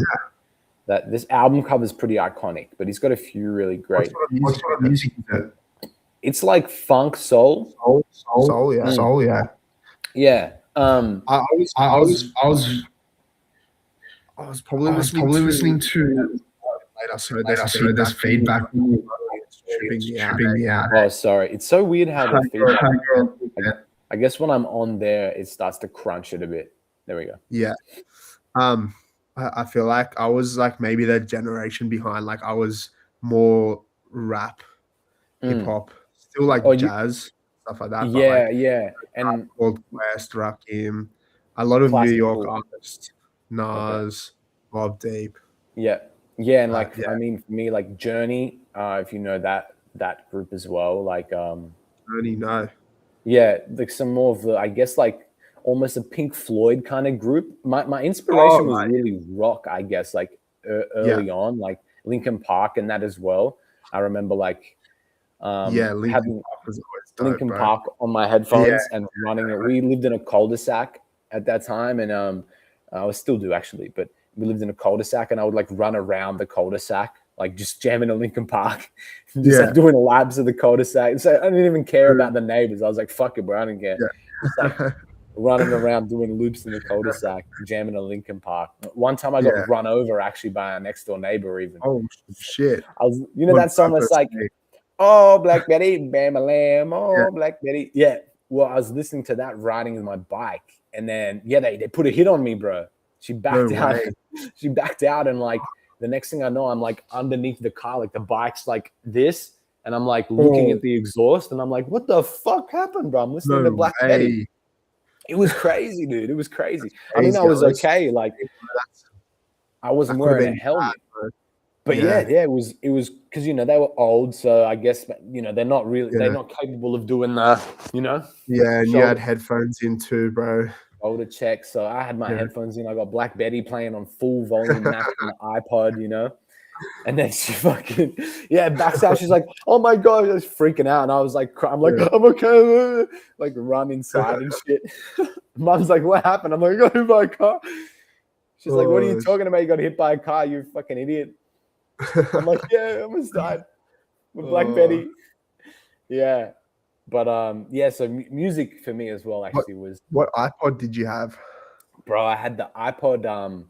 That this album cover is pretty iconic, but he's got a few really great. What sort of music is it? It's like funk soul. Soul, yeah. Soul, yeah. Yeah. I was probably listening to later, so there's feedback tripping me out. Oh, sorry. It's so weird how the feedback. I guess when I'm on there, it starts to crunch it a bit. There we go. Yeah. I feel like I was like maybe the generation behind. Like I was more rap, hip hop, still like jazz, stuff like that. Yeah, but like, yeah. And Old West, Rakim, a lot of New York artists, Nas, Mobb Deep. Yeah. Yeah. And like, I mean, for me, like Journey, if you know that group as well, like, Journey, no. Yeah, like some more of the, I guess, like almost a Pink Floyd kind of group. My inspiration was really rock, I guess, like early on, like Linkin Park and that as well. I remember like having Linkin Park on my headphones and running it. We lived in a cul-de-sac at that time, and I still do actually, but we lived in a cul-de-sac, and I would like run around the cul-de-sac, like just jamming a Linkin Park, just like doing laps of the cul-de-sac. So I didn't even care about the neighbors. I was like, fuck it, bro, I don't care. Just like running around doing loops in the cul-de-sac, jamming a Linkin Park. One time I got run over actually by our next door neighbor even. Oh shit. I was, you know, that song that's like, oh, Black Betty, bam a lamb, oh, Black Betty. Yeah. Well, I was listening to that riding with my bike, and then they put a hit on me, bro. She backed out. She backed out, and like the next thing I know, I'm like underneath the car, like the bike's like this, and I'm like looking at the exhaust, and I'm like, what the fuck happened, bro? I'm listening to Black Betty. It was crazy, dude. It was crazy. I mean, I was okay. Like, I wasn't wearing a helmet. But it was because, you know, they were old. So I guess, you know, they're not capable of doing the, you know. Yeah, and you had headphones in too, bro. Shoulder check. So I had my headphones in. I got Black Betty playing on full volume max on the iPod, you know. And then she fucking, backs out. She's like, oh my God, I was freaking out. And I was like, I'm like, I'm okay. Like, run inside and shit. Mom's like, what happened? I'm like, I got hit by a car. She's like, what are you talking about? You got hit by a car, you fucking idiot. I'm like, yeah, I almost died with Black Betty. Yeah. But, so music for me as well actually was. What iPod did you have? Bro, I had the iPod,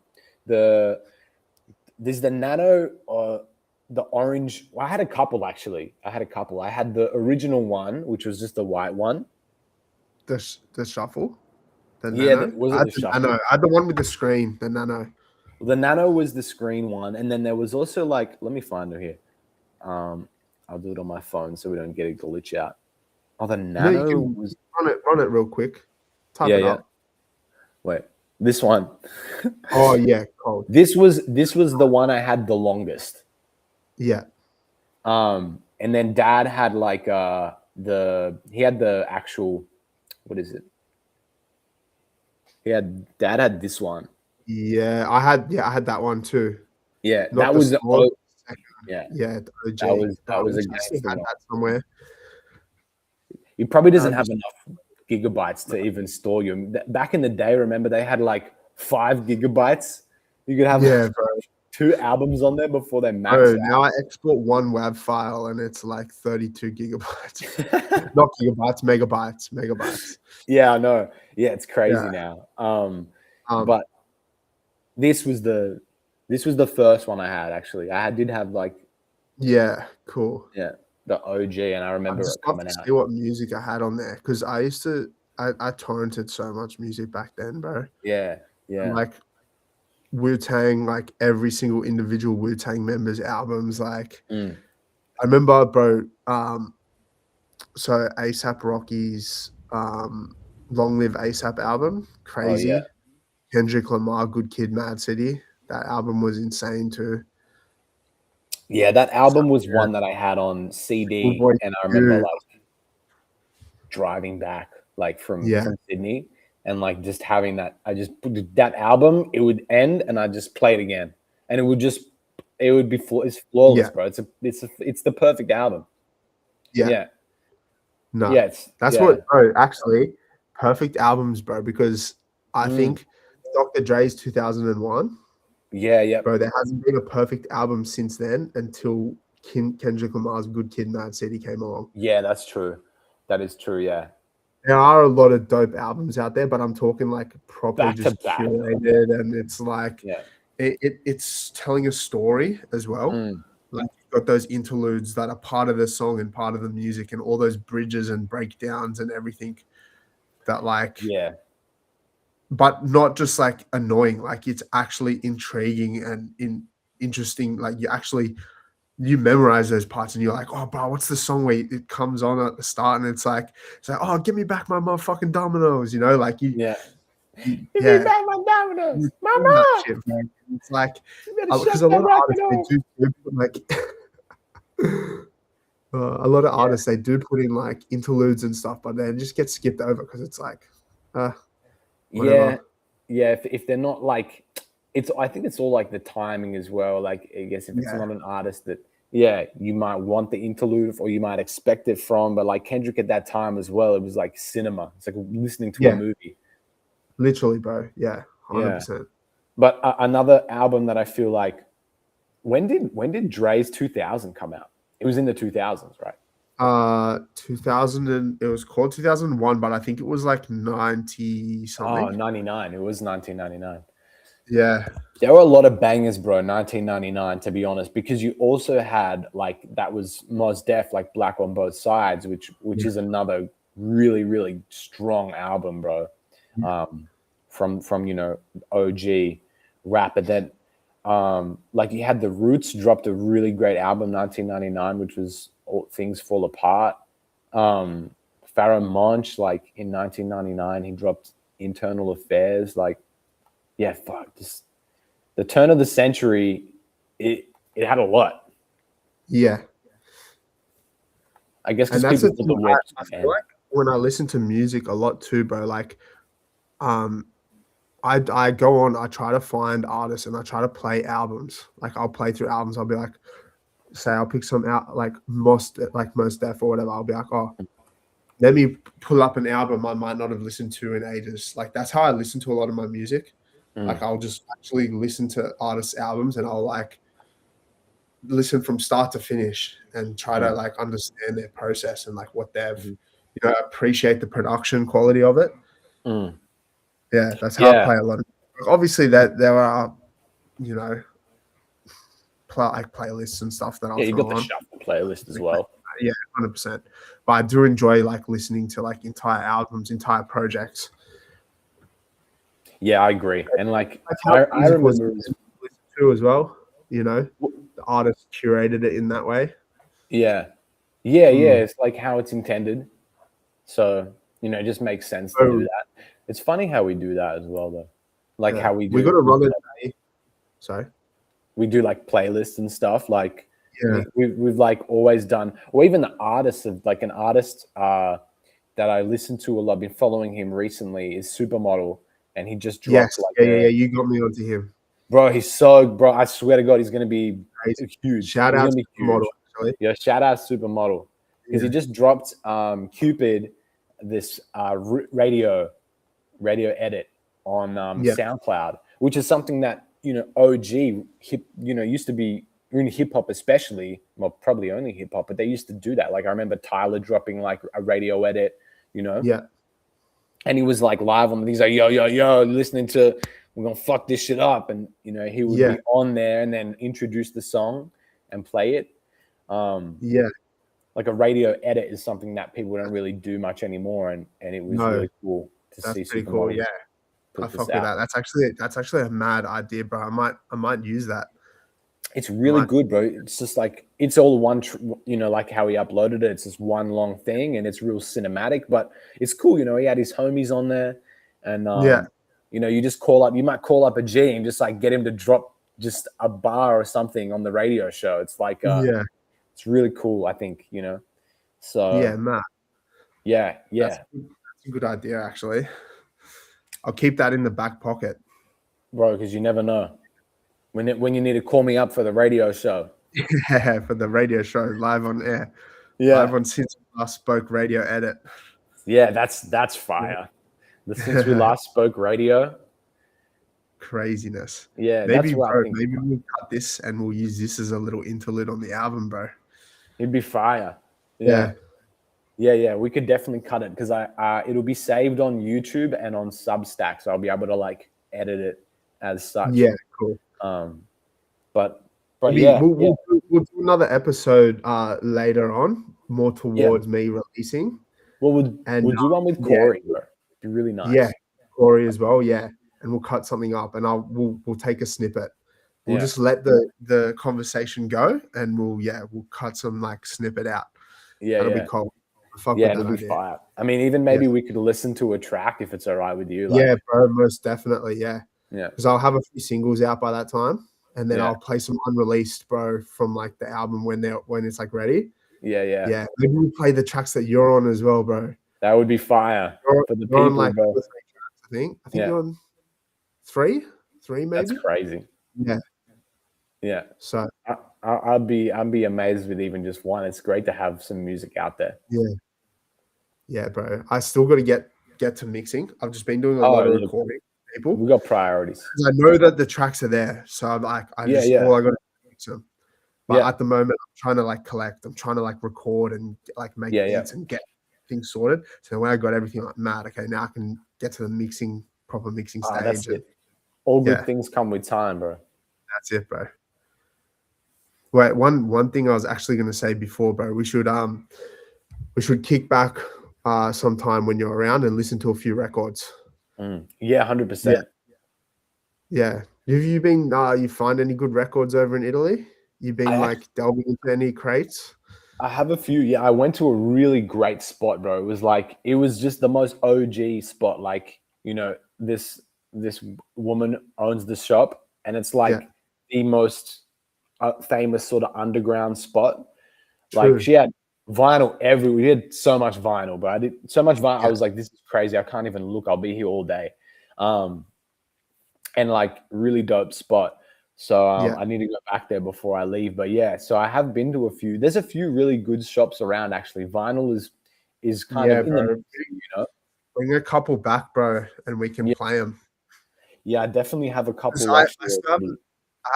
there's the Nano or the orange. Well, I had a couple actually. I had the original one, which was just the white one. The shuffle. The Nano? The shuffle? Nano. I had the one with the screen. The Nano. The Nano was the screen one, and then there was also like, let me find it here. I'll do it on my phone so we don't get a glitch out. Oh, the Nano was. Run it real quick. Type it up. Wait. This one. Oh yeah, cold. This was the one I had the longest. Yeah. And then Dad had like he had the actual, what is it? Dad had this one. Yeah, I had that one too. Yeah, that was the OG. Yeah, the OG. That was a I had that somewhere. He probably doesn't have enough gigabytes to even store you. Back in the day, remember they had like 5 gigabytes. You could have 2 albums on there before they maxed out. Now I export one WAV file and it's like 32 gigabytes. Not gigabytes, megabytes. Yeah, I know. Yeah, it's crazy now. But this was the first one I had actually. I did have like. Yeah, cool. Yeah. The OG, and I remember it coming out. See what music I had on there because I used to. I torrented so much music back then, bro. Yeah. Like Wu-Tang, like every single individual Wu-Tang member's albums. Like I remember, bro. So ASAP Rocky's "Long Live ASAP" album, crazy. Oh, yeah. Kendrick Lamar, "Good Kid, Mad City." That album was insane too. Yeah, that album was one that I had on CD, and I remember like driving back like from Sydney and like just having that. I just put that album. It would end, and I just play it again, and it would be it's flawless, bro. It's the perfect album. Yeah. No. Yeah. That's what, bro. Actually, perfect albums, bro. Because I think Dr. Dre's 2001. Yeah. Bro, there hasn't been a perfect album since then until Kendrick Lamar's Good Kid, Mad City came along. Yeah, that's true. That is true. Yeah. There are a lot of dope albums out there, but I'm talking like properly Back to just back. curated, and it's like Yeah. it's telling a story as well. Mm. Like you've got those interludes that are part of the song and part of the music, and all those bridges and breakdowns and everything that like, Yeah. but not just like annoying. Like it's actually intriguing and interesting. Like you memorize those parts and you're like, oh, bro, what's the song where it comes on at the start and it's like, oh, give me back my motherfucking dominoes, you know, like Yeah. you Give me yeah, back my dominoes, you feel mama. that shit, man. It's like You better because shut a lot that of record artists off. they do put, like a lot of artists they do put in like interludes and stuff, but they just get skipped over because it's like, whatever. Yeah. If they're not like, I think it's all like the timing as well. Like, I guess if it's Yeah. not an artist that, you might want the interlude or you might expect it from, but like Kendrick at that time as well, it was like cinema. It's like listening to a movie. Literally, bro. Yeah, 100%. But another album that I feel like, when did Dre's 2000 come out? It was in the 2000s, right? 2000 and it was called 2001, but I think it was like 90 something. Oh, 99. It was 1999. Yeah. There were a lot of bangers, bro, 1999, to be honest, because you also had like, that was Mos Def, like Black on Both Sides, which is another really, really strong album, bro. From OG rap. And then like you had The Roots dropped a really great album, 1999, which was All Things Fall Apart. Pharoah Monch, like in 1999, he dropped Internal Affairs. Like, yeah, fuck, just the turn of the century, it had a lot. Yeah. I guess And because that's people the put the thing, whips. I feel like when I listen to music a lot too, bro, like I go on, I try to find artists and I try to play albums. Like I'll play through albums. I'll be like, say I'll pick some out like Most Def or whatever. I'll be like, oh, let me pull up an album I might not have listened to in ages. Like that's how I listen to a lot of my music. Like I'll just actually listen to artists' albums and I'll like listen from start to finish and try to like understand their process and like what they've, appreciate the production quality of it. Yeah, that's how I play a lot of. Obviously, that there are, playlists and stuff that I'll you throw got the on. shuffle playlist as well. Yeah, 100%. But I do enjoy like listening to like entire albums, entire projects. Yeah, I agree. And like I remember listen to as well. The artist curated it in that way. Yeah. It's like how it's intended. So it just makes sense to do that. It's funny how we do that as well, though. Like how we do. We got to run it. Sorry. We do like playlists and stuff. Like we've like always done, or even the artists of like an artist that I listen to a lot. Been following him recently is Supermodel, and he just dropped you got me onto him, bro. Bro. I swear to God, he's gonna be huge. Shout out to Supermodel. Actually. Yeah, shout out Supermodel because he just dropped Cupid, this radio edit on SoundCloud, which is something that OG hip used to be in hip hop, especially, well, probably only hip hop, but they used to do that. Like I remember Tyler dropping like a radio edit, and he was like live on. He's like, yo, listening to, we're gonna fuck this shit up, and he would be on there and then introduce the song and play it. Like a radio edit is something that people don't really do much anymore, and it was really cool to see. That's pretty cool. Yeah, I fuck with that. That's actually a mad idea, bro. I might use that. It's really good, bro. It's just like it's all one, like how he uploaded it. It's just one long thing, and it's real cinematic. But it's cool, he had his homies on there, and you just you might call up a G and just like get him to drop just a bar or something on the radio show. It's like it's really cool, I think, So man. That's a good idea, actually. I'll keep that in the back pocket, bro, because you never know when you need to call me up for the radio show. Yeah, for the radio show live on air. Yeah, live on Since We Last Spoke radio edit. Yeah, that's fire. The Since We Last Spoke radio. craziness. Yeah, Maybe, that's what I bro, think. maybe we'll cut this and we'll use this as a little interlude on the album, bro. It'd be fire. Yeah. Yeah. We could definitely cut it because it'll be saved on YouTube and on Substack, so I'll be able to like edit it as such. Yeah, cool. But We'll yeah. do another episode later on, more towards me releasing. Well, we'll do one with Corey, bro. It'd be really nice. Yeah, Corey as well. Yeah, and we'll cut something up, and we'll take a snippet. We'll just let the conversation go, and we'll cut some like snippet out. That'll be cool. It'll be fire. I mean, even maybe we could listen to a track if it's all right with you. Like, yeah, bro, most definitely. Yeah, yeah. Because I'll have a few singles out by that time. And then I'll play some unreleased, bro, from like the album when it's like ready. Yeah. Maybe we play the tracks that you're on as well, bro. That would be fire for the people, on like bro. 3 tracks, I think you're on three maybe. That's crazy. Yeah. So I'd be amazed with even just one. It's great to have some music out there. Yeah, bro. I still got to get to mixing. I've just been doing a lot of recording. People, we got priorities. I know that the tracks are there, so I'm like, all I got to do is mix them. But at the moment, I'm trying to like collect. I'm trying to like record and like make beats and get things sorted. So when I got everything like mad, okay, now I can get to the proper mixing stage. That's it. All good things come with time, bro. That's it, bro. Wait, one thing I was actually going to say before, bro. We should kick back sometime when you're around and listen to a few records. Yeah, 100%. Yeah. Have you been? You find any good records over in Italy? You've been like delving into any crates? I have a few. Yeah, I went to a really great spot, bro. It was just the most OG spot. Like, you know, this woman owns the shop, and it's like the most famous sort of underground spot. True. Like, she had vinyl everywhere. We had so much vinyl, but I did so much vinyl. I was like, this is crazy. I can't even look. I'll be here all day. And like really dope spot. So I need to go back there before I leave. But yeah, so I have been to a few. There's a few really good shops around actually. Vinyl is kind of in the mix, you know. Bring a couple back, bro, and we can play them. Yeah, I definitely have a couple. I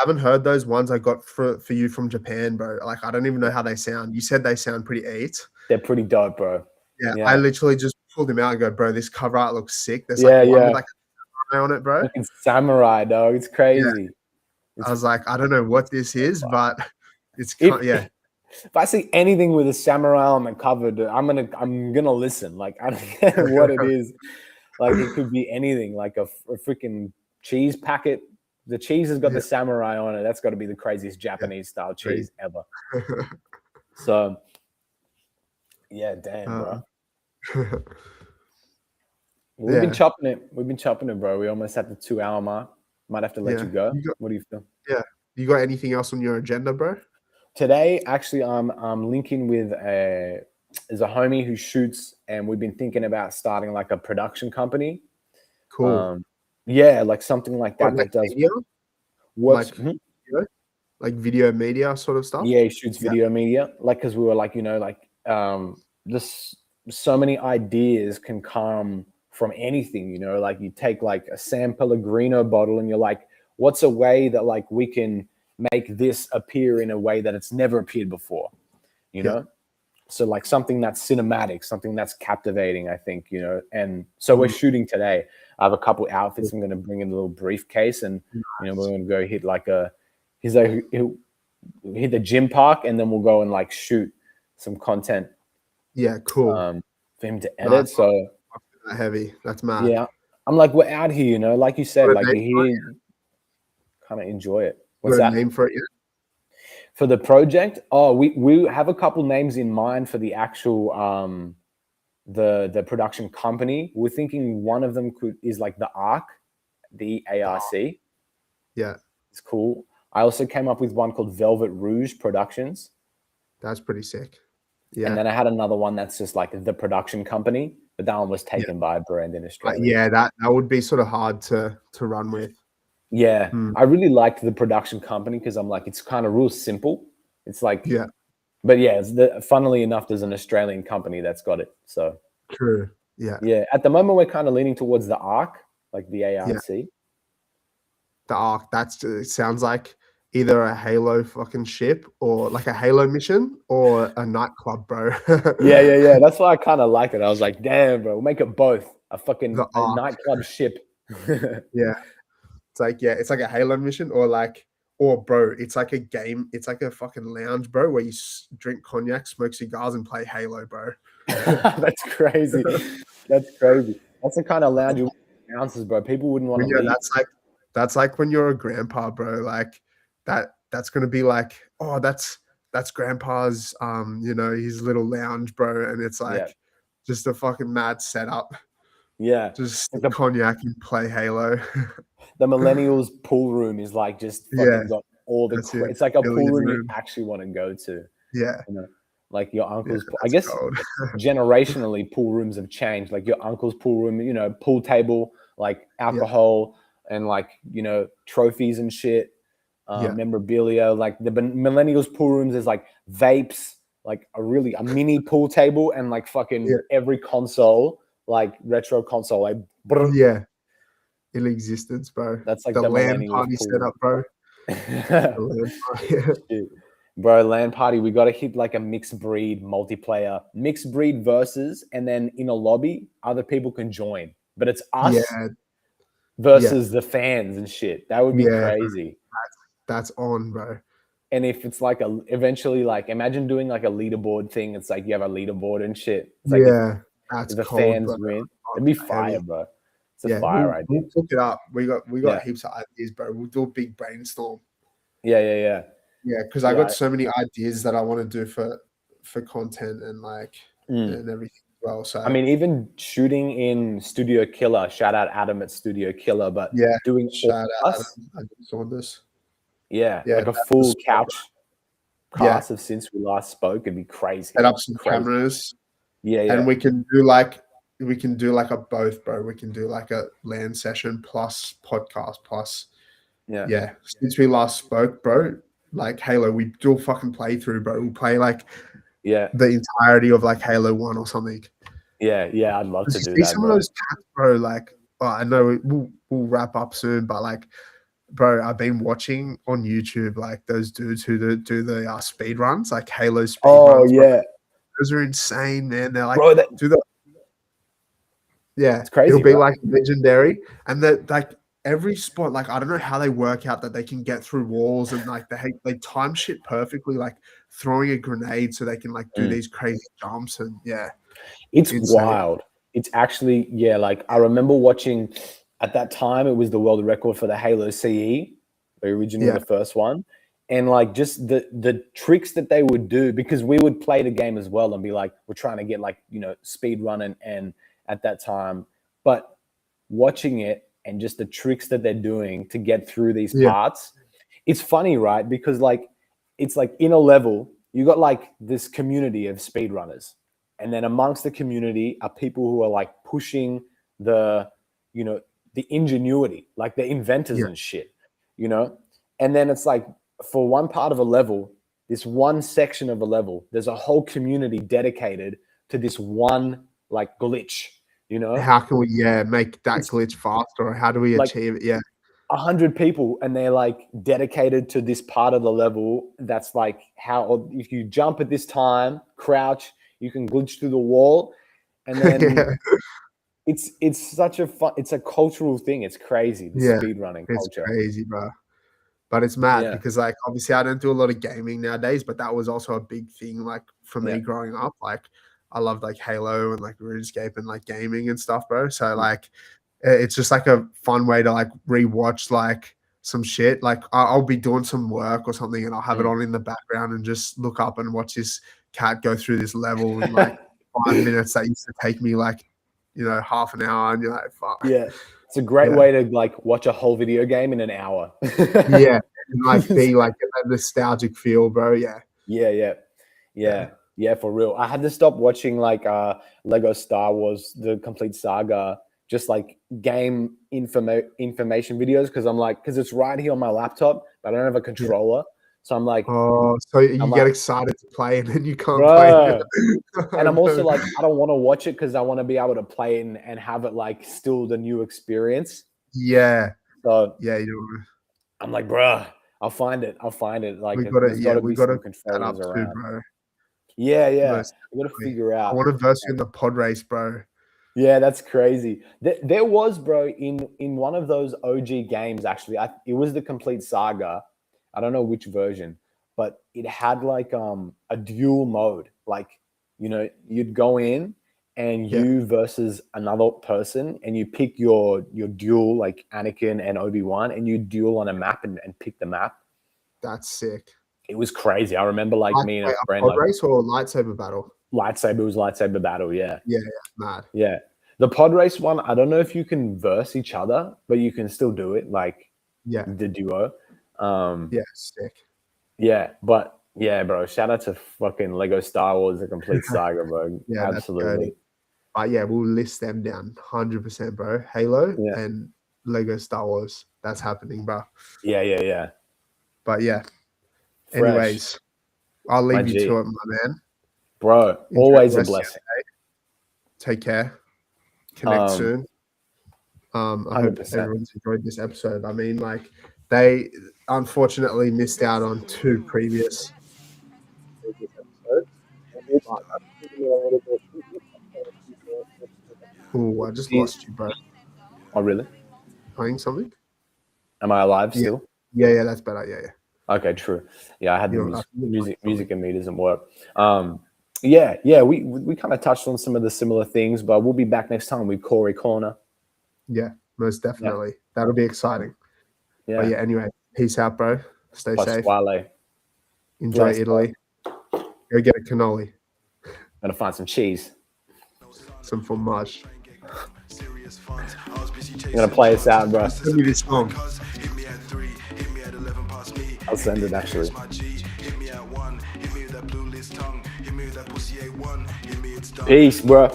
haven't heard those ones I got for you from Japan, bro. Like, I don't even know how they sound. You said they sound pretty eat. They're pretty dope, bro. Yeah, I literally just pulled them out and go, bro, this cover art looks sick. There's like one with like a samurai on it, bro. It's samurai, dog. It's crazy. I was like, I don't know what this is, but it's If I see anything with a samurai on the cover, I'm gonna listen. Like, I don't care what it is. Like, it could be anything. Like a freaking cheese packet. The cheese has got the samurai on it. That's got to be the craziest Japanese style cheese ever. So, yeah, damn, bro. We've been chopping it, bro. We almost at the 2-hour mark. Might have to let you go. What do you feel? Yeah. You got anything else on your agenda, bro? Today, actually, I'm linking with there's a homie who shoots, and we've been thinking about starting like a production company. Cool. Yeah, like something like that. That does what? Like video media sort of stuff. Yeah, he shoots video media. Like, because we were like, you know, like this. So many ideas can come from anything, you know. Like, you take like a San Pellegrino bottle, and you're like, what's a way that like we can make this appear in a way that it's never appeared before, you know? So like something that's cinematic, something that's captivating, I think, you know. And so we're shooting today. I have a couple outfits I'm going to bring in a little briefcase, and you know, we're going to go hit like he'll hit the gym park, and then we'll go and like shoot some content. Yeah, cool. For him to edit. So heavy. That's mad. Yeah, I'm like, we're out here, you know, like you said, like we're here, kind of enjoy it. What's that name for it yet? For the project? Oh, we have a couple names in mind for the actual the production company. We're thinking one of them is like the ARC, the ARC. Yeah, it's cool. I also came up with one called Velvet Rouge Productions. That's pretty sick. Yeah, and then I had another one that's just like the production company, but that one was taken by a brand in Australia. Yeah, that would be sort of hard to run with. Yeah, I really liked the production company because I'm like, it's kind of real simple. It's like, but yeah, funnily enough, there's an Australian company that's got it. So true. Yeah. Yeah. At the moment, we're kind of leaning towards the ARC, like the ARC. the Ark. It sounds like either a Halo fucking ship or like a Halo mission or a nightclub, bro. Yeah. That's why I kind of like it. I was like, damn, bro, we'll make it both. The A Ark. nightclub ship. Yeah. It's like, yeah, it's like a Halo mission or bro, it's like a game. It's like a fucking lounge, bro, where you drink cognac, smoke cigars, and play Halo, bro. That's crazy. That's crazy. That's the kind of lounge you want ounces, bro. People wouldn't want to Yeah, leave. that's like when you're a grandpa, bro. Like that's gonna be like, oh, that's grandpa's his little lounge, bro. And it's like Yeah. just a fucking mad setup. Yeah. Just Like cognac and play Halo. the millennials pool room is like just fucking Yeah, got all the that's it. it's like a pool Billion room you room. actually want to go to. Yeah. You know, like your uncle's. I That's guess gold. generationally, pool rooms have changed. Like your uncle's pool room, you know, pool table, like alcohol and like trophies and shit, memorabilia. Like the millennials pool rooms is like vapes, like a mini pool table, and like fucking every console, like retro console, like Yeah. In existence, bro. that's like the the LAN millennials party pool setup, bro. The LAN party. Shit. Bro, LAN party, we got to hit like a mixed breed multiplayer, mixed breed versus, and then in a lobby, other people can join. But it's us versus the fans and shit. That would be crazy. That's on, bro. And if it's like eventually, like, imagine doing like a leaderboard thing. It's like you have a leaderboard and shit. It's like that's if the cold, fans bro. win, it'd be fire, bro. It's a fire idea. We'll hook it up. We got heaps of ideas, bro. We'll do a big brainstorm. Yeah. Yeah, because I got so many ideas that I want to do for content and like and everything as well. So I mean, even shooting in Studio Killer. Shout out Adam at Studio Killer, but doing shout out Adam Saunders. Yeah, like a full couch cast of since we last spoke. It'd be crazy. Set up some cameras. Yeah. And we can do like a both, bro. We can do like a LAN session plus podcast plus. Yeah. Since we last spoke, bro, like Halo, we do a fucking playthrough, bro. We'll play like the entirety of like Halo 1 or something. Yeah, I'd love to do see that. Some of those cats, bro, like I know we'll wrap up soon, but like, bro, I've been watching on YouTube like those dudes who do the speed runs, like Halo speed runs. Oh yeah, bro. Those are insane, man. They're like, bro, it's crazy. It'll be like legendary, and that like every spot, like I don't know how they work out that they can get through walls and like they time shit perfectly, like throwing a grenade so they can like do these crazy jumps and it's insane. Wild. It's actually like I remember watching at that time. It was the world record for the Halo CE, the original, the first one, and like just the tricks that they would do, because we would play the game as well and be like, we're trying to get like speed run and at that time, but watching it. And just the tricks that they're doing to get through these parts. It's funny, right? Because like, it's like in a level, you got like this community of speedrunners. And then amongst the community are people who are like pushing the ingenuity, like the inventors and shit, And then it's like for one part of a level, this one section of a level, there's a whole community dedicated to this one like glitch. How can we make that glitch faster, or how do we achieve it? 100 people, and they're like dedicated to this part of the level. That's like how if you jump at this time, crouch, you can glitch through the wall, and then it's such a fun. It's a cultural thing. It's crazy. The speed running culture. It's crazy, bro. But it's mad because like obviously I don't do a lot of gaming nowadays, but that was also a big thing like for me growing up. Like I loved like Halo and like RuneScape and like gaming and stuff, bro. So like, it's just like a fun way to like rewatch like some shit. Like I'll be doing some work or something and I'll have it on in the background and just look up and watch this cat go through this level in like 5 minutes that used to take me like, half an hour, and you're like, fuck. Yeah. It's a great way to like watch a whole video game in an hour. And like be like a nostalgic feel, bro. Yeah, for real. I had to stop watching like Lego Star Wars, the complete saga, just like game information videos, because it's right here on my laptop, but I don't have a controller. So I'm like, so you get excited to play and then you can't play. And I'm also like, I don't want to watch it because I want to be able to play and have it like still the new experience. Yeah. So you I'm like, bruh, I'll find it. Like, We gotta, there's got to we be gotta some pick that up controllers too, around. bro. Yeah. Most I got to definitely. figure I out. want to verse you in the pod race, bro. Yeah, that's crazy. There was, bro, in one of those OG games, actually, it was the Complete Saga. I don't know which version, but it had like a dual mode. Like, you'd go in and you versus another person, and you pick your duel, like Anakin and Obi-Wan, and you duel on a map and pick the map. That's sick. It was crazy. I remember like me and a friend, pod like race or lightsaber battle? lightsaber. It was lightsaber battle. Yeah. Mad. Yeah. The pod race one, I don't know if you can verse each other, but you can still do it, like the duo. Sick. Yeah, but yeah, bro. Shout out to fucking Lego Star Wars: The Complete Saga, bro. Yeah, absolutely. But yeah, we'll list them down 100%, bro. Halo Yeah. and Lego Star Wars. That's happening, bro. Yeah. But yeah. Fresh. Anyways, I'll leave My you G. to it, my man. Bro, Enjoy always the a rest of your blessing. day. Take care. Connect soon. I hope 100%. everyone's enjoyed this episode. I mean, like, they unfortunately missed out on 2 previous episodes. Oh, I just lost you, bro. Oh, really? Playing something? Am I alive still? Yeah, that's better. Yeah. Okay, true. Yeah, I had You're- the music in me doesn't work. Yeah, we kind of touched on some of the similar things, but we'll be back next time with Corey Corner. Yeah, most definitely. That'll be exciting. Yeah. But yeah, anyway, peace out, bro. Stay safe. Pasquale. Enjoy Italy. Go get a cannoli. Gonna find some cheese. Some fromage. I'm gonna play us out, bro. Send me this song. I'll send it actually. Peace, bro.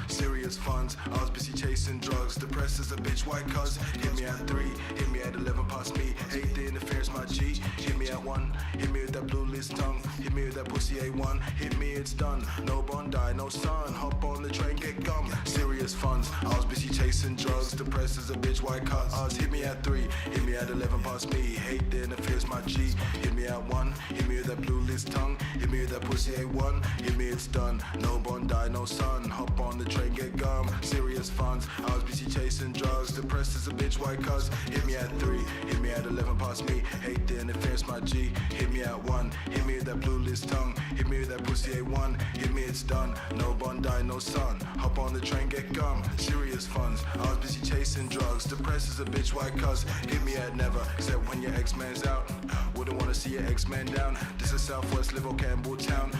Serious funds. I was busy chasing drugs. Depressed as a bitch. White cuz. Hit me at 3. Hit me at 11 past me. Hate the interference, my G. Hit me at 1. Hit me with that blue list tongue. Hit me with that pussy A1. Hit me, it's done. No Bondi, no sun. Hop on the train, get gum. Serious funds. I was busy chasing drugs. Depressed as a bitch. White cuz. Hit me at 3. Hit me at 11 past me. Hate the interference, my G. Hit me at 1. Hit me with that blue list tongue. Hit me with that pussy A1. Hit me, it's done. No Bondi, no sun. Hop on the train, get gum. Serious funds. I was busy chasing drugs. Depressed as a bitch. White cuz. Hit me at 3. Hit me at 11 past me. Hate the interference, my G. Hit me at 1. Hit me with that blue list tongue. Hit me with that pussy A1. Hit me, it's done. No Bondi, no sun. Hop on the train, get gum. Serious funds. I was busy chasing drugs. Depressed as a bitch. White cuz. Hit me at never. Except when your X-Man's out. Wouldn't wanna see your X-Man down. This is Southwest Liverpool, Campbell Town.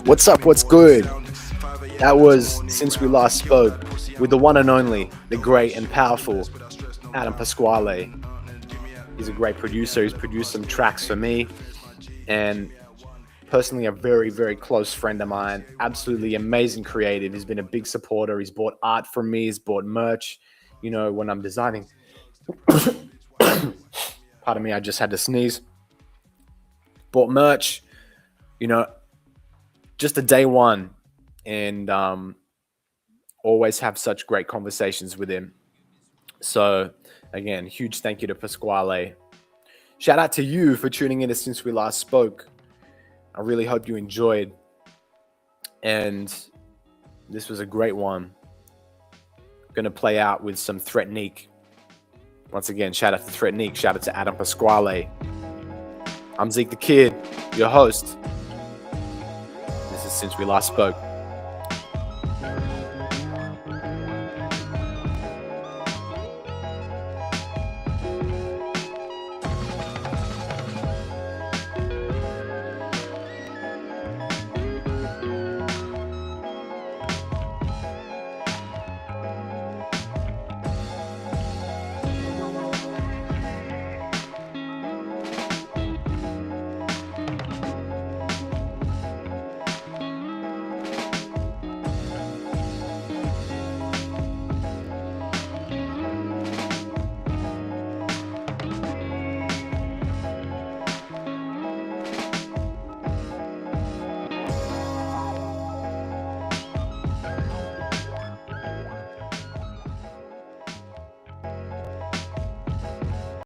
What's up? What's good? That was Since We Last Spoke with the one and only, the great and powerful Adam Pasquale. He's a great producer. He's produced some tracks for me, and personally a very, very close friend of mine. Absolutely amazing creative. He's been a big supporter. He's bought art from me. He's bought merch. When I'm designing. Pardon me, I just had to sneeze. Bought merch, just a day one, and always have such great conversations with him. So again, huge thank you to Pasquale. Shout out to you for tuning in to Since We Last Spoke. I really hope you enjoyed, and this was a great one. Gonna play out with some Threatnique. Once again, shout out to Threatnique. Shout out to Adam Pasquale. I'm Zeek the Kid, your host. This is Since We Last Spoke.